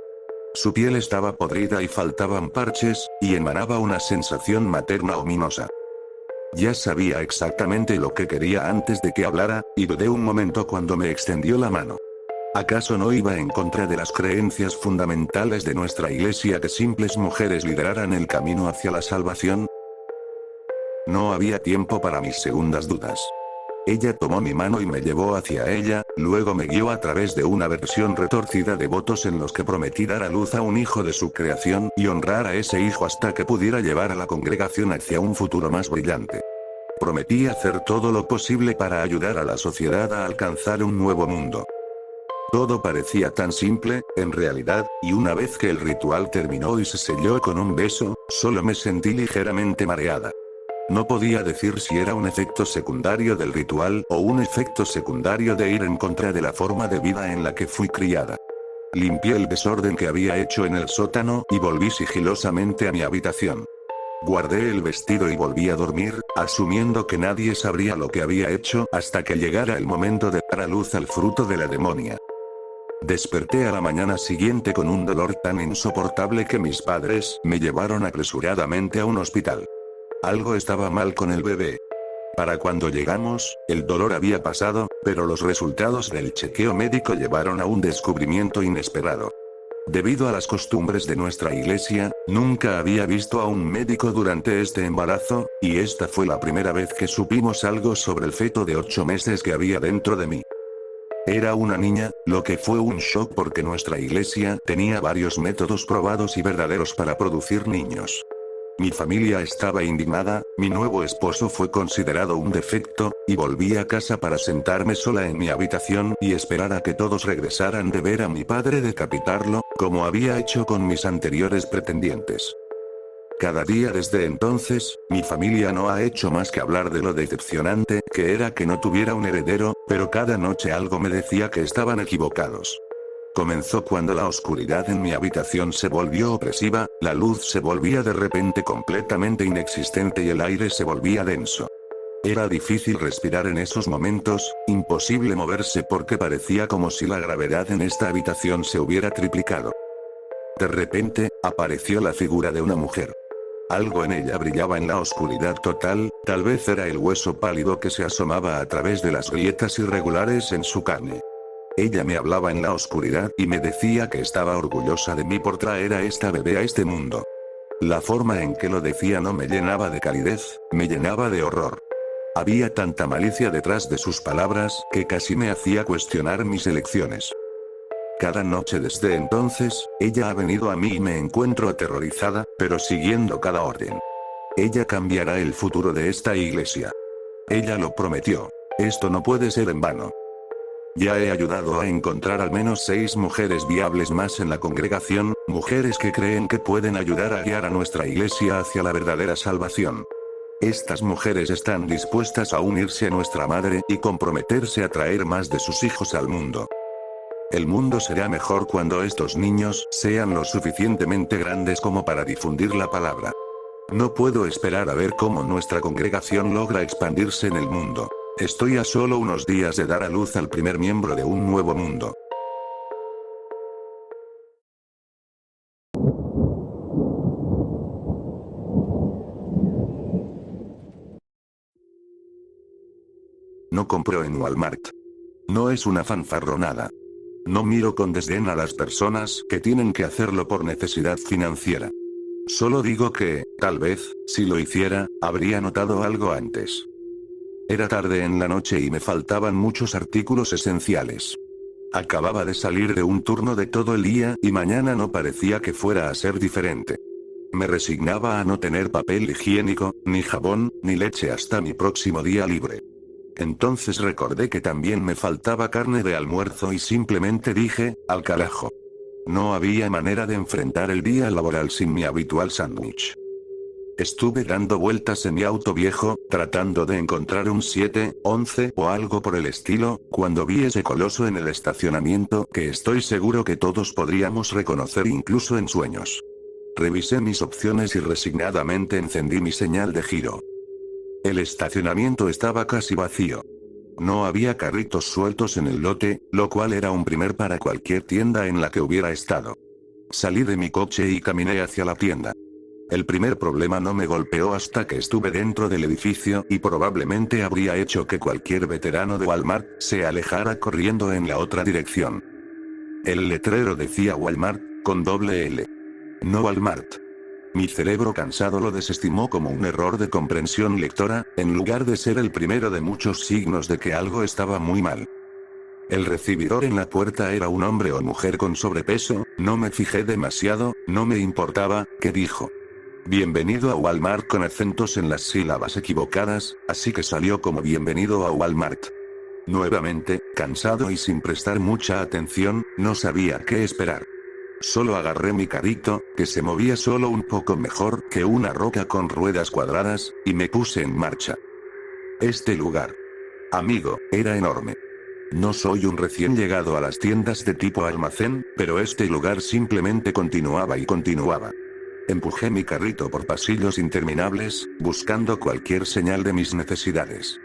Su piel estaba podrida y faltaban parches, y emanaba una sensación materna ominosa. Ya sabía exactamente lo que quería antes de que hablara, y dudé un momento cuando me extendió la mano. ¿Acaso no iba en contra de las creencias fundamentales de nuestra iglesia que simples mujeres lideraran el camino hacia la salvación? No había tiempo para mis segundas dudas. Ella tomó mi mano y me llevó hacia ella, luego me guió a través de una versión retorcida de votos en los que prometí dar a luz a un hijo de su creación y honrar a ese hijo hasta que pudiera llevar a la congregación hacia un futuro más brillante. Prometí hacer todo lo posible para ayudar a la sociedad a alcanzar un nuevo mundo. Todo parecía tan simple, en realidad, y una vez que el ritual terminó y se selló con un beso, solo me sentí ligeramente mareada. No podía decir si era un efecto secundario del ritual o un efecto secundario de ir en contra de la forma de vida en la que fui criada. Limpié el desorden que había hecho en el sótano y volví sigilosamente a mi habitación. Guardé el vestido y volví a dormir, asumiendo que nadie sabría lo que había hecho hasta que llegara el momento de dar a luz al fruto de la demonia. Desperté a la mañana siguiente con un dolor tan insoportable que mis padres me llevaron apresuradamente a un hospital. Algo estaba mal con el bebé. Para cuando llegamos, el dolor había pasado, pero los resultados del chequeo médico llevaron a un descubrimiento inesperado. Debido a las costumbres de nuestra iglesia, nunca había visto a un médico durante este embarazo, y esta fue la primera vez que supimos algo sobre el feto de 8 meses que había dentro de mí. Era una niña, lo que fue un shock porque nuestra iglesia tenía varios métodos probados y verdaderos para producir niños. Mi familia estaba indignada, mi nuevo esposo fue considerado un defecto, y volví a casa para sentarme sola en mi habitación y esperar a que todos regresaran de ver a mi padre decapitarlo, como había hecho con mis anteriores pretendientes. Cada día desde entonces, mi familia no ha hecho más que hablar de lo decepcionante que era que no tuviera un heredero, pero cada noche algo me decía que estaban equivocados. Comenzó cuando la oscuridad en mi habitación se volvió opresiva, la luz se volvía de repente completamente inexistente y el aire se volvía denso. Era difícil respirar en esos momentos, imposible moverse porque parecía como si la gravedad en esta habitación se hubiera triplicado. De repente, apareció la figura de una mujer. Algo en ella brillaba en la oscuridad total, tal vez era el hueso pálido que se asomaba a través de las grietas irregulares en su carne. Ella me hablaba en la oscuridad y me decía que estaba orgullosa de mí por traer a esta bebé a este mundo. La forma en que lo decía no me llenaba de calidez, me llenaba de horror. Había tanta malicia detrás de sus palabras que casi me hacía cuestionar mis elecciones. Cada noche desde entonces, ella ha venido a mí y me encuentro aterrorizada, pero siguiendo cada orden. Ella cambiará el futuro de esta iglesia. Ella lo prometió. Esto no puede ser en vano. Ya he ayudado a encontrar al menos 6 mujeres viables más en la congregación, mujeres que creen que pueden ayudar a guiar a nuestra iglesia hacia la verdadera salvación. Estas mujeres están dispuestas a unirse a nuestra madre y comprometerse a traer más de sus hijos al mundo. El mundo será mejor cuando estos niños sean lo suficientemente grandes como para difundir la palabra. No puedo esperar a ver cómo nuestra congregación logra expandirse en el mundo. Estoy a solo unos días de dar a luz al primer miembro de un nuevo mundo. No compro en Walmart. No es una fanfarronada. No miro con desdén a las personas que tienen que hacerlo por necesidad financiera. Solo digo que, tal vez, si lo hiciera, habría notado algo antes. Era tarde en la noche y me faltaban muchos artículos esenciales. Acababa de salir de un turno de todo el día y mañana no parecía que fuera a ser diferente. Me resignaba a no tener papel higiénico, ni jabón, ni leche hasta mi próximo día libre. Entonces recordé que también me faltaba carne de almuerzo y simplemente dije, al carajo. No había manera de enfrentar el día laboral sin mi habitual sándwich. Estuve dando vueltas en mi auto viejo, tratando de encontrar un 711 o algo por el estilo, cuando vi ese coloso en el estacionamiento que estoy seguro que todos podríamos reconocer incluso en sueños. Revisé mis opciones y resignadamente encendí mi señal de giro. El estacionamiento estaba casi vacío. No había carritos sueltos en el lote, lo cual era un primer para cualquier tienda en la que hubiera estado. Salí de mi coche y caminé hacia la tienda. El primer problema no me golpeó hasta que estuve dentro del edificio y probablemente habría hecho que cualquier veterano de Walmart se alejara corriendo en la otra dirección. El letrero decía Walmart, con doble L. No Walmart. Mi cerebro cansado lo desestimó como un error de comprensión lectora, en lugar de ser el primero de muchos signos de que algo estaba muy mal. El recibidor en la puerta era un hombre o mujer con sobrepeso, no me fijé demasiado, no me importaba, ¿qué dijo? Bienvenido a Walmart con acentos en las sílabas equivocadas, así que salió como bienvenido a Walmart. Nuevamente, cansado y sin prestar mucha atención, no sabía qué esperar. Solo agarré mi carrito, que se movía solo un poco mejor que una roca con ruedas cuadradas, y me puse en marcha. Este lugar, amigo, era enorme. No soy un recién llegado a las tiendas de tipo almacén, pero este lugar simplemente continuaba y continuaba. Empujé mi carrito por pasillos interminables, buscando cualquier señal de mis necesidades.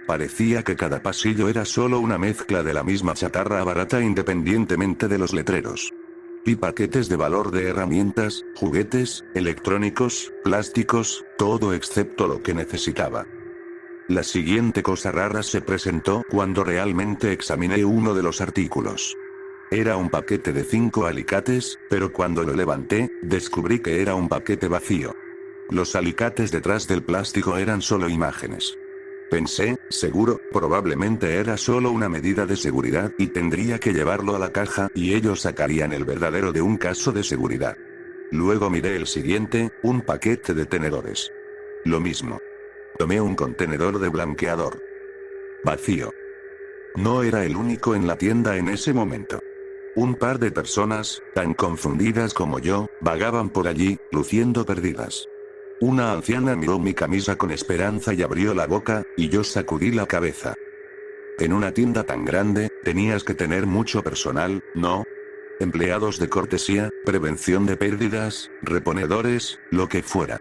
Parecía que cada pasillo era solo una mezcla de la misma chatarra barata independientemente de los letreros. Vi paquetes de valor de herramientas, juguetes, electrónicos, plásticos, todo excepto lo que necesitaba. La siguiente cosa rara se presentó cuando realmente examiné uno de los artículos. Era un paquete de 5 alicates, pero cuando lo levanté, descubrí que era un paquete vacío. Los alicates detrás del plástico eran solo imágenes. Pensé, seguro, probablemente era solo una medida de seguridad y tendría que llevarlo a la caja y ellos sacarían el verdadero de un caso de seguridad. Luego miré el siguiente, un paquete de tenedores. Lo mismo. Tomé un contenedor de blanqueador. Vacío. No era el único en la tienda en ese momento. Un par de personas, tan confundidas como yo, vagaban por allí, luciendo perdidas. Una anciana miró mi camisa con esperanza y abrió la boca, y yo sacudí la cabeza. En una tienda tan grande, tenías que tener mucho personal, ¿no? Empleados de cortesía, prevención de pérdidas, reponedores, lo que fuera.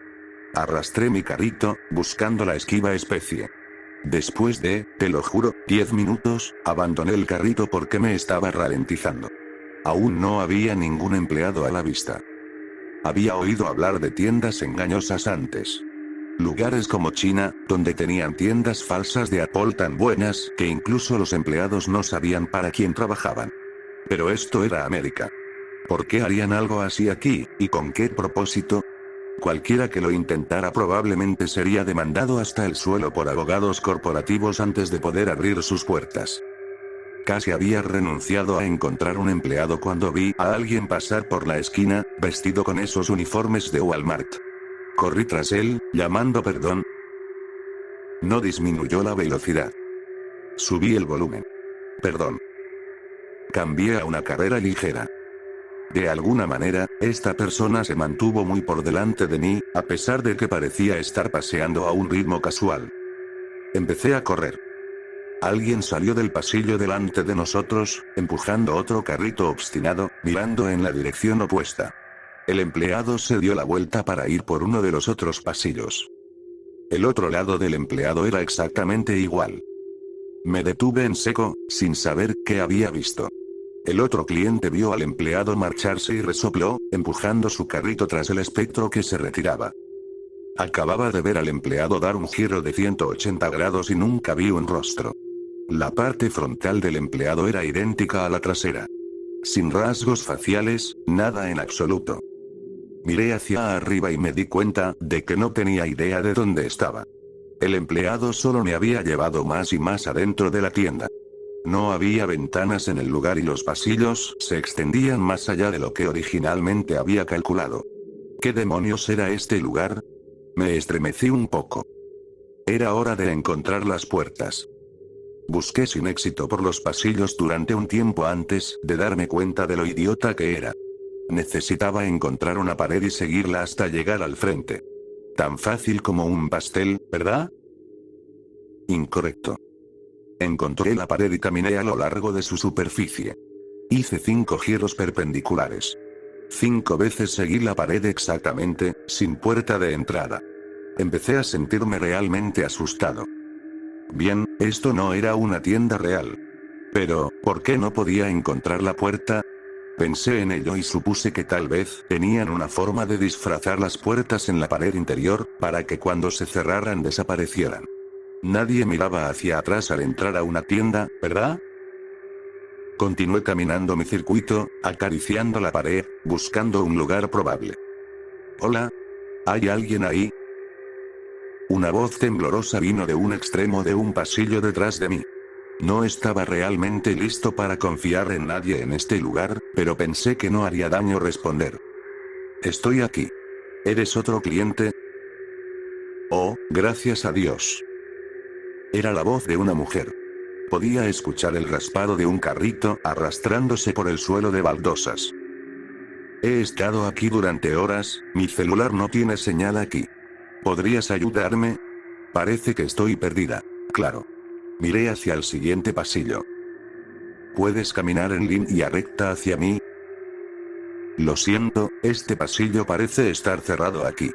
Arrastré mi carrito, buscando la esquiva especie. Después de, te lo juro, 10 minutos, abandoné el carrito porque me estaba ralentizando. Aún no había ningún empleado a la vista. Había oído hablar de tiendas engañosas antes. Lugares como China, donde tenían tiendas falsas de Apple tan buenas que incluso los empleados no sabían para quién trabajaban. Pero esto era América. ¿Por qué harían algo así aquí, y con qué propósito? Cualquiera que lo intentara probablemente sería demandado hasta el suelo por abogados corporativos antes de poder abrir sus puertas. Casi había renunciado a encontrar un empleado cuando vi a alguien pasar por la esquina, vestido con esos uniformes de Walmart. Corrí tras él, llamando perdón. No disminuyó la velocidad. Subí el volumen. Perdón. Cambié a una carrera ligera. De alguna manera, esta persona se mantuvo muy por delante de mí, a pesar de que parecía estar paseando a un ritmo casual. Empecé a correr. Alguien salió del pasillo delante de nosotros, empujando otro carrito obstinado, mirando en la dirección opuesta. El empleado se dio la vuelta para ir por uno de los otros pasillos. El otro lado del empleado era exactamente igual. Me detuve en seco, sin saber qué había visto. El otro cliente vio al empleado marcharse y resopló, empujando su carrito tras el espectro que se retiraba. Acababa de ver al empleado dar un giro de 180 grados y nunca vi un rostro. La parte frontal del empleado era idéntica a la trasera. Sin rasgos faciales, nada en absoluto. Miré hacia arriba y me di cuenta de que no tenía idea de dónde estaba. El empleado solo me había llevado más y más adentro de la tienda. No había ventanas en el lugar y los pasillos se extendían más allá de lo que originalmente había calculado. ¿Qué demonios era este lugar? Me estremecí un poco. Era hora de encontrar las puertas. Busqué sin éxito por los pasillos durante un tiempo antes de darme cuenta de lo idiota que era. Necesitaba encontrar una pared y seguirla hasta llegar al frente. Tan fácil como un pastel, ¿verdad? Incorrecto. Encontré la pared y caminé a lo largo de su superficie. Hice 5 giros perpendiculares. 5 veces seguí la pared exactamente, sin puerta de entrada. Empecé a sentirme realmente asustado. Bien, esto no era una tienda real. Pero, ¿por qué no podía encontrar la puerta? Pensé en ello y supuse que tal vez tenían una forma de disfrazar las puertas en la pared interior, para que cuando se cerraran desaparecieran. Nadie miraba hacia atrás al entrar a una tienda, ¿verdad? Continué caminando mi circuito, acariciando la pared, buscando un lugar probable. Hola. ¿Hay alguien ahí? Una voz temblorosa vino de un extremo de un pasillo detrás de mí. No estaba realmente listo para confiar en nadie en este lugar, pero pensé que no haría daño responder. Estoy aquí. ¿Eres otro cliente? Oh, gracias a Dios. Era la voz de una mujer. Podía escuchar el raspado de un carrito arrastrándose por el suelo de baldosas. He estado aquí durante horas, mi celular no tiene señal aquí. ¿Podrías ayudarme? Parece que estoy perdida. Claro. Miré hacia el siguiente pasillo. ¿Puedes caminar en línea recta hacia mí? Lo siento, este pasillo parece estar cerrado aquí.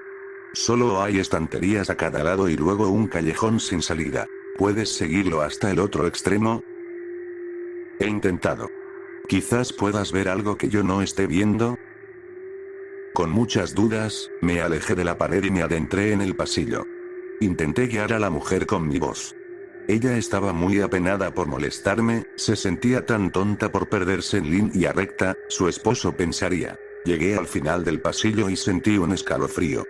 Solo hay estanterías a cada lado y luego un callejón sin salida. ¿Puedes seguirlo hasta el otro extremo? He intentado. Quizás puedas ver algo que yo no esté viendo. Con muchas dudas, me alejé de la pared y me adentré en el pasillo. Intenté guiar a la mujer con mi voz. Ella estaba muy apenada por molestarme, se sentía tan tonta por perderse en línea recta, su esposo pensaría. Llegué al final del pasillo y sentí un escalofrío.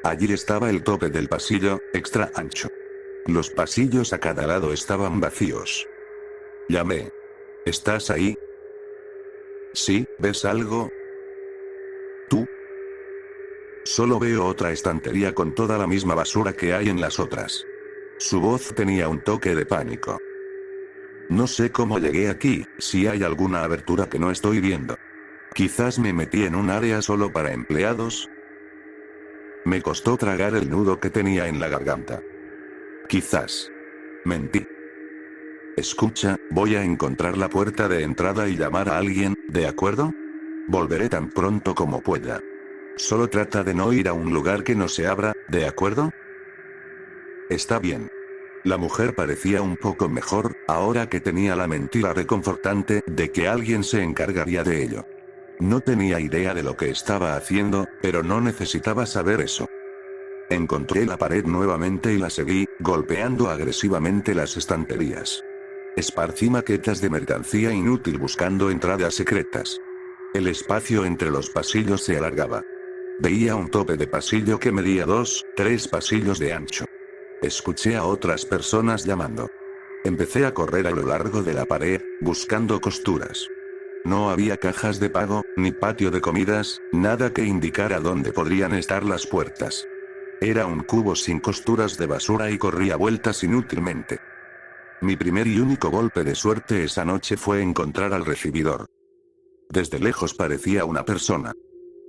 Allí estaba el tope del pasillo, extra ancho. Los pasillos a cada lado estaban vacíos. Llamé. ¿Estás ahí? Sí, ¿ves algo? ¿Tú? Solo veo otra estantería con toda la misma basura que hay en las otras. Su voz tenía un toque de pánico. No sé cómo llegué aquí, si hay alguna abertura que no estoy viendo. Quizás me metí en un área solo para empleados. Me costó tragar el nudo que tenía en la garganta. Quizás. Mentí. Escucha, voy a encontrar la puerta de entrada y llamar a alguien, ¿de acuerdo? Volveré tan pronto como pueda. Solo trata de no ir a un lugar que no se abra, ¿de acuerdo? Está bien. La mujer parecía un poco mejor, ahora que tenía la mentira reconfortante de que alguien se encargaría de ello. No tenía idea de lo que estaba haciendo, pero no necesitaba saber eso. Encontré la pared nuevamente y la seguí, golpeando agresivamente las estanterías. Esparcí maquetas de mercancía inútil buscando entradas secretas. El espacio entre los pasillos se alargaba. Veía un tope de pasillo que medía 3 pasillos de ancho. Escuché a otras personas llamando. Empecé a correr a lo largo de la pared, buscando costuras. No había cajas de pago, ni patio de comidas, nada que indicara dónde podrían estar las puertas. Era un cubo sin costuras de basura y corría vueltas inútilmente. Mi primer y único golpe de suerte esa noche fue encontrar al recibidor. Desde lejos parecía una persona.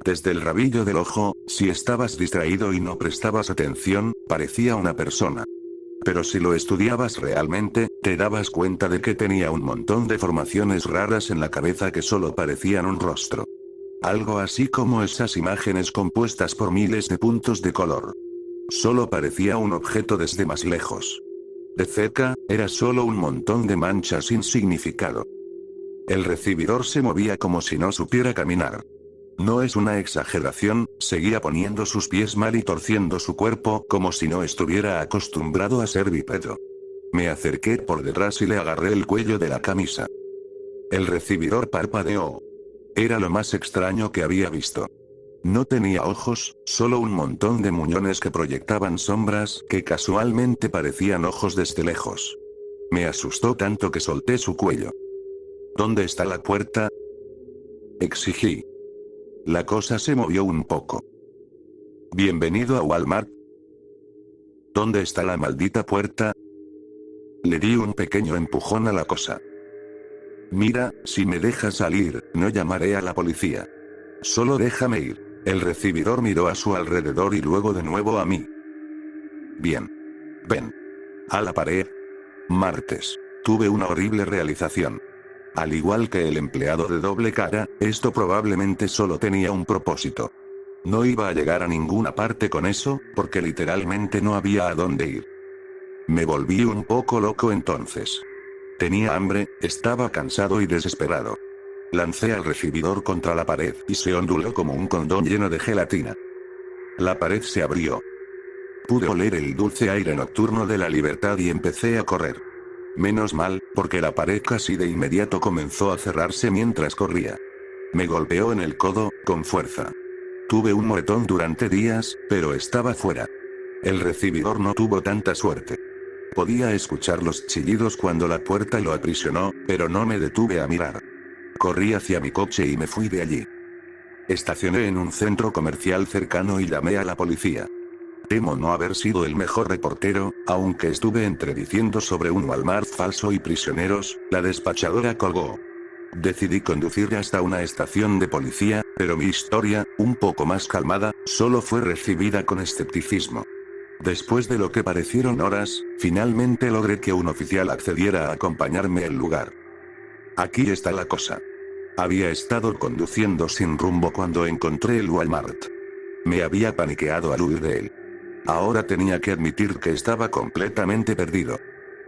Desde el rabillo del ojo, si estabas distraído y no prestabas atención, parecía una persona. Pero si lo estudiabas realmente, te dabas cuenta de que tenía un montón de formaciones raras en la cabeza que solo parecían un rostro. Algo así como esas imágenes compuestas por miles de puntos de color. Solo parecía un objeto desde más lejos. De cerca, era solo un montón de manchas sin significado. El recibidor se movía como si no supiera caminar. No es una exageración, seguía poniendo sus pies mal y torciendo su cuerpo como si no estuviera acostumbrado a ser bípedo. Me acerqué por detrás y le agarré el cuello de la camisa. El recibidor parpadeó. Era lo más extraño que había visto. No tenía ojos, solo un montón de muñones que proyectaban sombras que casualmente parecían ojos desde lejos. Me asustó tanto que solté su cuello. ¿Dónde está la puerta?, exigí. La cosa se movió un poco. Bienvenido a Walmart. ¿Dónde está la maldita puerta? Le di un pequeño empujón a la cosa. Mira, si me dejas salir, no llamaré a la policía. Solo déjame ir. El recibidor miró a su alrededor y luego de nuevo a mí. Bien. Ven. A la pared. Martes. Tuve una horrible realización. Al igual que el empleado de doble cara, esto probablemente solo tenía un propósito. No iba a llegar a ninguna parte con eso, porque literalmente no había a dónde ir. Me volví un poco loco entonces. Tenía hambre, estaba cansado y desesperado. Lancé al recibidor contra la pared y se onduló como un condón lleno de gelatina. La pared se abrió. Pude oler el dulce aire nocturno de la libertad y empecé a correr. Menos mal, porque la pared casi de inmediato comenzó a cerrarse mientras corría. Me golpeó en el codo, con fuerza. Tuve un moretón durante días, pero estaba fuera. El recibidor no tuvo tanta suerte. Podía escuchar los chillidos cuando la puerta lo aprisionó, pero no me detuve a mirar. Corrí hacia mi coche y me fui de allí. Estacioné en un centro comercial cercano y llamé a la policía. Temo no haber sido el mejor reportero, aunque estuve entrediciendo sobre un Walmart falso y prisioneros, la despachadora colgó. Decidí conducir hasta una estación de policía, pero mi historia, un poco más calmada, solo fue recibida con escepticismo. Después de lo que parecieron horas, finalmente logré que un oficial accediera a acompañarme al lugar. Aquí está la cosa. Había estado conduciendo sin rumbo cuando encontré el Walmart. Me había paniqueado al huir de él. Ahora tenía que admitir que estaba completamente perdido.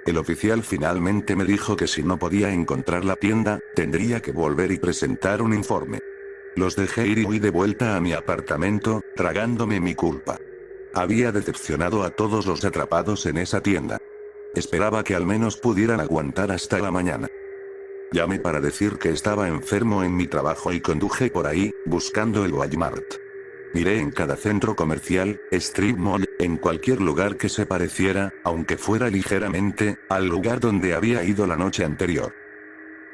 El oficial finalmente me dijo que si no podía encontrar la tienda, tendría que volver y presentar un informe. Los dejé ir y huí de vuelta a mi apartamento, tragándome mi culpa. Había decepcionado a todos los atrapados en esa tienda. Esperaba que al menos pudieran aguantar hasta la mañana. Llamé para decir que estaba enfermo en mi trabajo y conduje por ahí, buscando el Walmart. Miré en cada centro comercial, strip mall, en cualquier lugar que se pareciera, aunque fuera ligeramente, al lugar donde había ido la noche anterior.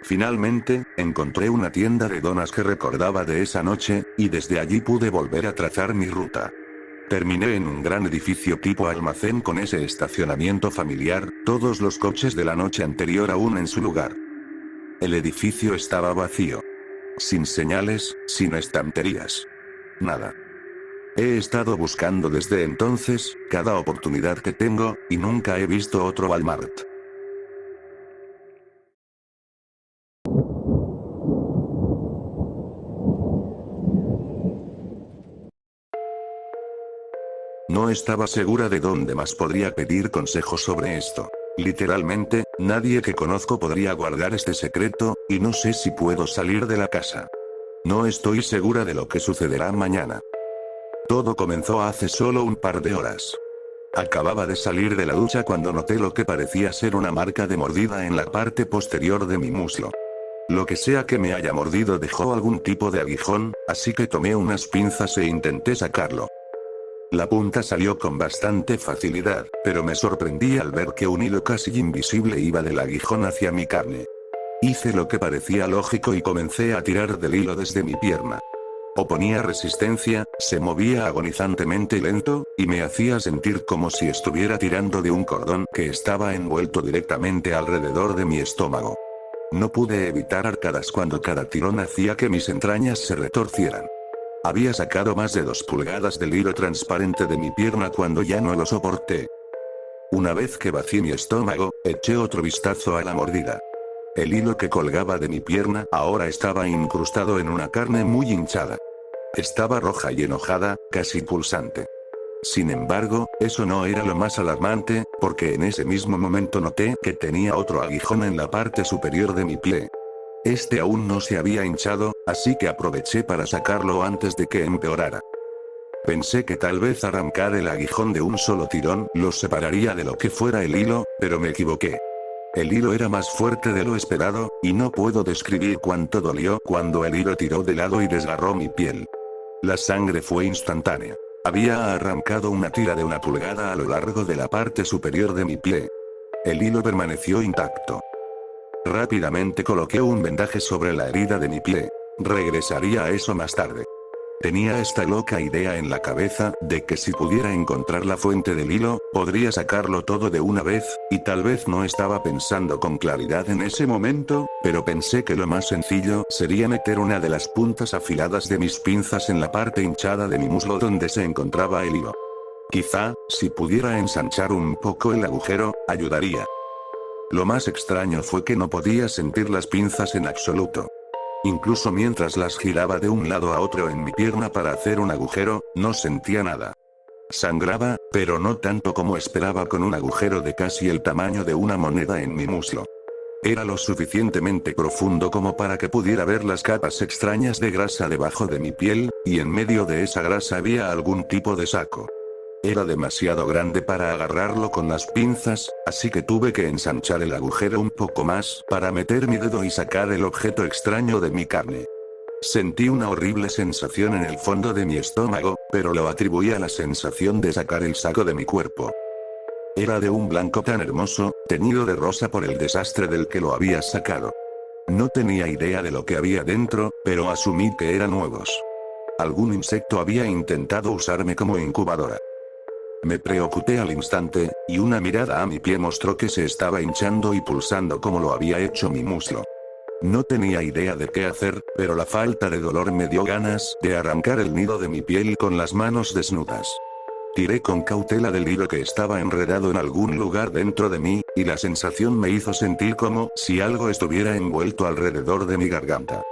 Finalmente, encontré una tienda de donas que recordaba de esa noche, y desde allí pude volver a trazar mi ruta. Terminé en un gran edificio tipo almacén con ese estacionamiento familiar, todos los coches de la noche anterior aún en su lugar. El edificio estaba vacío. Sin señales, sin estanterías. Nada. He estado buscando desde entonces, cada oportunidad que tengo, y nunca he visto otro Walmart. No estaba segura de dónde más podría pedir consejos sobre esto. Literalmente, nadie que conozco podría guardar este secreto, y no sé si puedo salir de la casa. No estoy segura de lo que sucederá mañana. Todo comenzó hace solo un par de horas. Acababa de salir de la ducha cuando noté lo que parecía ser una marca de mordida en la parte posterior de mi muslo. Lo que sea que me haya mordido dejó algún tipo de aguijón, así que tomé unas pinzas e intenté sacarlo. La punta salió con bastante facilidad, pero me sorprendí al ver que un hilo casi invisible iba del aguijón hacia mi carne. Hice lo que parecía lógico y comencé a tirar del hilo desde mi pierna. Oponía resistencia, se movía agonizantemente lento, y me hacía sentir como si estuviera tirando de un cordón que estaba envuelto directamente alrededor de mi estómago. No pude evitar arcadas cuando cada tirón hacía que mis entrañas se retorcieran. Había sacado más de 2 pulgadas del hilo transparente de mi pierna cuando ya no lo soporté. Una vez que vacié mi estómago, eché otro vistazo a la mordida. El hilo que colgaba de mi pierna ahora estaba incrustado en una carne muy hinchada. Estaba roja y enojada, casi pulsante. Sin embargo, eso no era lo más alarmante, porque en ese mismo momento noté que tenía otro aguijón en la parte superior de mi pie. Este aún no se había hinchado, así que aproveché para sacarlo antes de que empeorara. Pensé que tal vez arrancar el aguijón de un solo tirón los separaría de lo que fuera el hilo, pero me equivoqué. El hilo era más fuerte de lo esperado, y no puedo describir cuánto dolió cuando el hilo tiró de lado y desgarró mi piel. La sangre fue instantánea. Había arrancado una tira de 1 pulgada a lo largo de la parte superior de mi pie. El hilo permaneció intacto. Rápidamente coloqué un vendaje sobre la herida de mi pie. Regresaría a eso más tarde. Tenía esta loca idea en la cabeza, de que si pudiera encontrar la fuente del hilo, podría sacarlo todo de una vez, y tal vez no estaba pensando con claridad en ese momento, pero pensé que lo más sencillo sería meter una de las puntas afiladas de mis pinzas en la parte hinchada de mi muslo donde se encontraba el hilo. Quizá, si pudiera ensanchar un poco el agujero, ayudaría. Lo más extraño fue que no podía sentir las pinzas en absoluto. Incluso mientras las giraba de un lado a otro en mi pierna para hacer un agujero, no sentía nada. Sangraba, pero no tanto como esperaba con un agujero de casi el tamaño de una moneda en mi muslo. Era lo suficientemente profundo como para que pudiera ver las capas extrañas de grasa debajo de mi piel, y en medio de esa grasa había algún tipo de saco. Era demasiado grande para agarrarlo con las pinzas, así que tuve que ensanchar el agujero un poco más para meter mi dedo y sacar el objeto extraño de mi carne. Sentí una horrible sensación en el fondo de mi estómago, pero lo atribuí a la sensación de sacar el saco de mi cuerpo. Era de un blanco tan hermoso, teñido de rosa por el desastre del que lo había sacado. No tenía idea de lo que había dentro, pero asumí que eran huevos. Algún insecto había intentado usarme como incubadora. Me preocupé al instante, y una mirada a mi pie mostró que se estaba hinchando y pulsando como lo había hecho mi muslo. No tenía idea de qué hacer, pero la falta de dolor me dio ganas de arrancar el nido de mi piel con las manos desnudas. Tiré con cautela del hilo que estaba enredado en algún lugar dentro de mí, y la sensación me hizo sentir como si algo estuviera envuelto alrededor de mi garganta.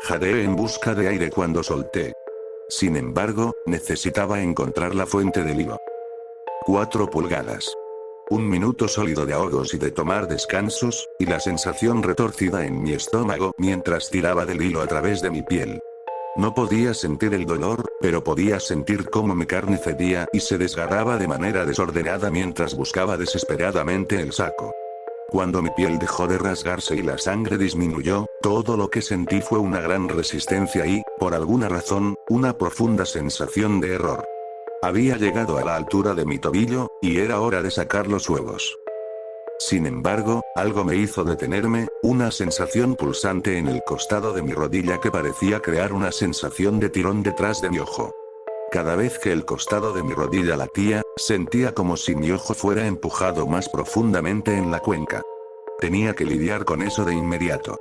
Jadeé en busca de aire cuando solté. Sin embargo, necesitaba encontrar la fuente del hilo. 4 pulgadas. 1 minuto sólido de ahogos y de tomar descansos, y la sensación retorcida en mi estómago mientras tiraba del hilo a través de mi piel. No podía sentir el dolor, pero podía sentir cómo mi carne cedía y se desgarraba de manera desordenada mientras buscaba desesperadamente el saco. Cuando mi piel dejó de rasgarse y la sangre disminuyó, todo lo que sentí fue una gran resistencia y, por alguna razón, una profunda sensación de error. Había llegado a la altura de mi tobillo, y era hora de sacar los huevos. Sin embargo, algo me hizo detenerme, una sensación pulsante en el costado de mi rodilla que parecía crear una sensación de tirón detrás de mi ojo. Cada vez que el costado de mi rodilla latía, sentía como si mi ojo fuera empujado más profundamente en la cuenca. Tenía que lidiar con eso de inmediato.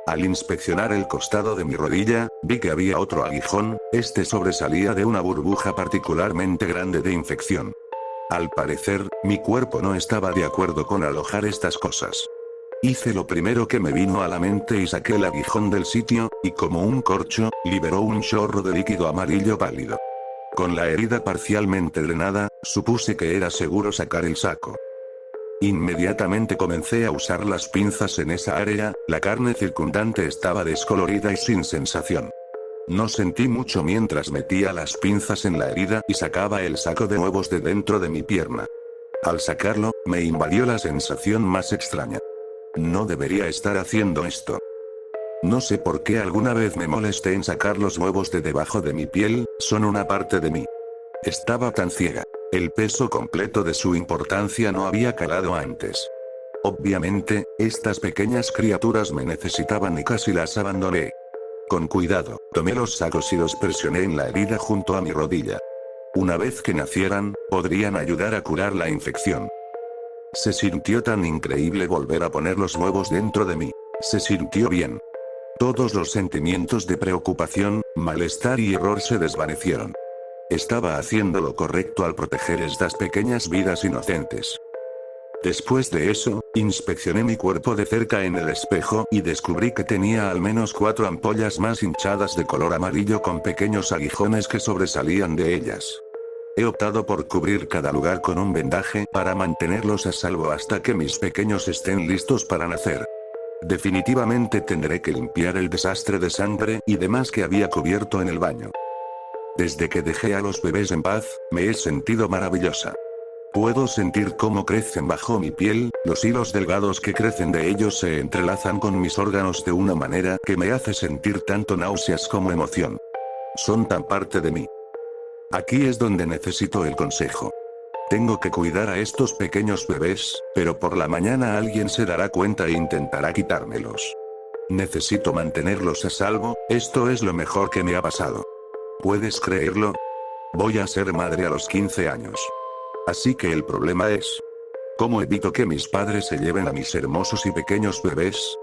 Al inspeccionar el costado de mi rodilla, vi que había otro aguijón, este sobresalía de una burbuja particularmente grande de infección. Al parecer, mi cuerpo no estaba de acuerdo con alojar estas cosas. Hice lo primero que me vino a la mente y saqué el aguijón del sitio, y como un corcho, liberó un chorro de líquido amarillo pálido. Con la herida parcialmente drenada, supuse que era seguro sacar el saco. Inmediatamente comencé a usar las pinzas en esa área, la carne circundante estaba descolorida y sin sensación. No sentí mucho mientras metía las pinzas en la herida y sacaba el saco de huevos de dentro de mi pierna. Al sacarlo, me invadió la sensación más extraña. No debería estar haciendo esto. No sé por qué alguna vez me molesté en sacar los huevos de debajo de mi piel, son una parte de mí. Estaba tan ciega. El peso completo de su importancia no había calado antes. Obviamente, estas pequeñas criaturas me necesitaban y casi las abandoné. Con cuidado, tomé los sacos y los presioné en la herida junto a mi rodilla. Una vez que nacieran, podrían ayudar a curar la infección. Se sintió tan increíble volver a poner los huevos dentro de mí. Se sintió bien. Todos los sentimientos de preocupación, malestar y error se desvanecieron. Estaba haciendo lo correcto al proteger estas pequeñas vidas inocentes. Después de eso, inspeccioné mi cuerpo de cerca en el espejo y descubrí que tenía al menos 4 ampollas más hinchadas de color amarillo con pequeños aguijones que sobresalían de ellas. He optado por cubrir cada lugar con un vendaje para mantenerlos a salvo hasta que mis pequeños estén listos para nacer. Definitivamente tendré que limpiar el desastre de sangre y demás que había cubierto en el baño. Desde que dejé a los bebés en paz, me he sentido maravillosa. Puedo sentir cómo crecen bajo mi piel, los hilos delgados que crecen de ellos se entrelazan con mis órganos de una manera que me hace sentir tanto náuseas como emoción. Son tan parte de mí. Aquí es donde necesito el consejo. Tengo que cuidar a estos pequeños bebés, pero por la mañana alguien se dará cuenta e intentará quitármelos. Necesito mantenerlos a salvo, esto es lo mejor que me ha pasado. ¿Puedes creerlo? Voy a ser madre a los 15 años. Así que el problema es, ¿cómo evito que mis padres se lleven a mis hermosos y pequeños bebés?